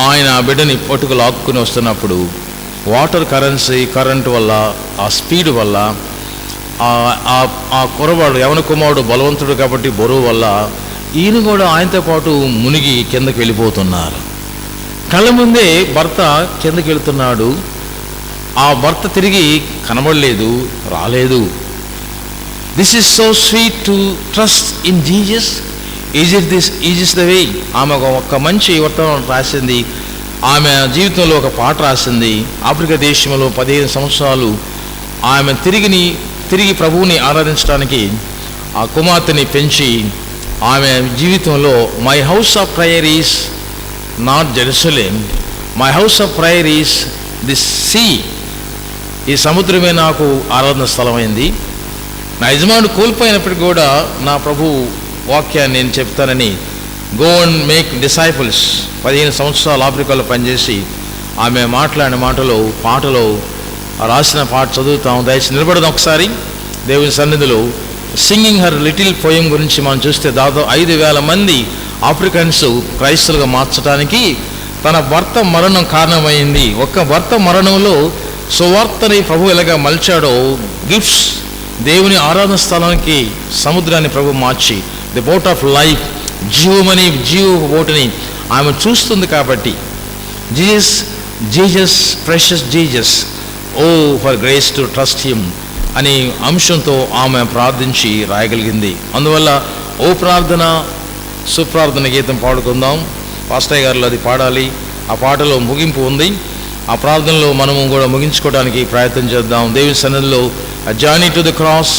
ఆయన ఆ బిడ్డని పట్టుకు లాక్కుని వస్తున్నప్పుడు వాటర్ కరెంటు వల్ల, ఆ స్పీడ్ వల్ల ఆ కుర్రవాడు యవన కుమారుడు బలవంతుడు కాబట్టి బరువు వల్ల ఈయన కూడా ఆయనతో పాటు మునిగి కిందకి వెళ్ళిపోతున్నారు. కళ్ళ ముందే భర్త కిందకి వెళుతున్నాడు. ఆ భర్త తిరిగి కనబడలేదు, రాలేదు. This is so sweet to trust in Jesus. Is the way. ఆమె ఒక మంచి వర్తమానం రాసింది. ఆమె జీవితంలో ఒక పాట రాసింది. ఆఫ్రికా దేశంలో 15 సంవత్సరాలు ఆమె తిరిగి ప్రభువుని ఆరాధించడానికి ఆ కుమార్తెని పెంచి ఆమె జీవితంలో my house of prayer is not Jerusalem, my house of prayer is the sea. ఈ సముద్రమే నాకు ఆరాధన స్థలమైంది. నా యజమానుడు కోల్పోయినప్పటికీ కూడా నా ప్రభు వాక్యాన్ని నేను చెప్తానని గో అండ్ మేక్ డిసైపుల్స్ 15 సంవత్సరాలు ఆఫ్రికాలో పనిచేసి ఆమె మాట్లాడిన పాటలో రాసిన పాట చదువుతాం. దయచేసి నిలబడదాం ఒకసారి దేవుని సన్నిధిలో. సింగింగ్ హర్ లిటిల్ పోయం గురించి మనం చూస్తే దాదాపు 5,000 మంది ఆఫ్రికన్స్ క్రైస్తవులుగా మార్చడానికి తన భర్త మరణం కారణమైంది. ఒక్క భర్త మరణంలో సువార్తని ప్రభు ఎలాగా మలిచాడో గిఫ్ట్స్ దేవుని ఆరాధన స్థలానికి సముద్రాన్ని ప్రభు మార్చి ది బోట్ ఆఫ్ లైఫ్, జీవ బోటుని ఆమె చూస్తుంది. కాబట్టి Jesus precious Jesus, oh for grace to trust him అనే అంశంతో ఆమె ప్రార్థించి రాయగలిగింది. అందువల్ల ఓ ప్రార్థన సుప్రార్థన గీతం పాడుకుందాం. పాస్టయ్య గారిలో అది పాడాలి. ఆ పాటలో ముగింపు ఉంది. ఆ ప్రార్థనలో మనము కూడా ముగించుకోవడానికి ప్రయత్నం చేద్దాం. దేవుని సన్నిధిలో a journey to the cross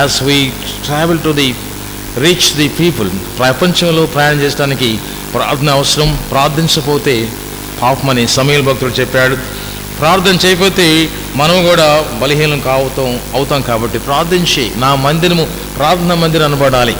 as we travel to the reach the people. ప్రపంచంలో ప్రయాణం చేయడానికి ప్రార్థన అవసరం. ప్రార్థించకపోతే పాపమని సమయల్ భక్తుడు చెప్పాడు. ప్రార్థన చేయకపోతే మనం కూడా బలహీనం అవుతాం కాబట్టి ప్రార్థించి నా మందిరము ప్రార్థన మందిరం అనబడాలి.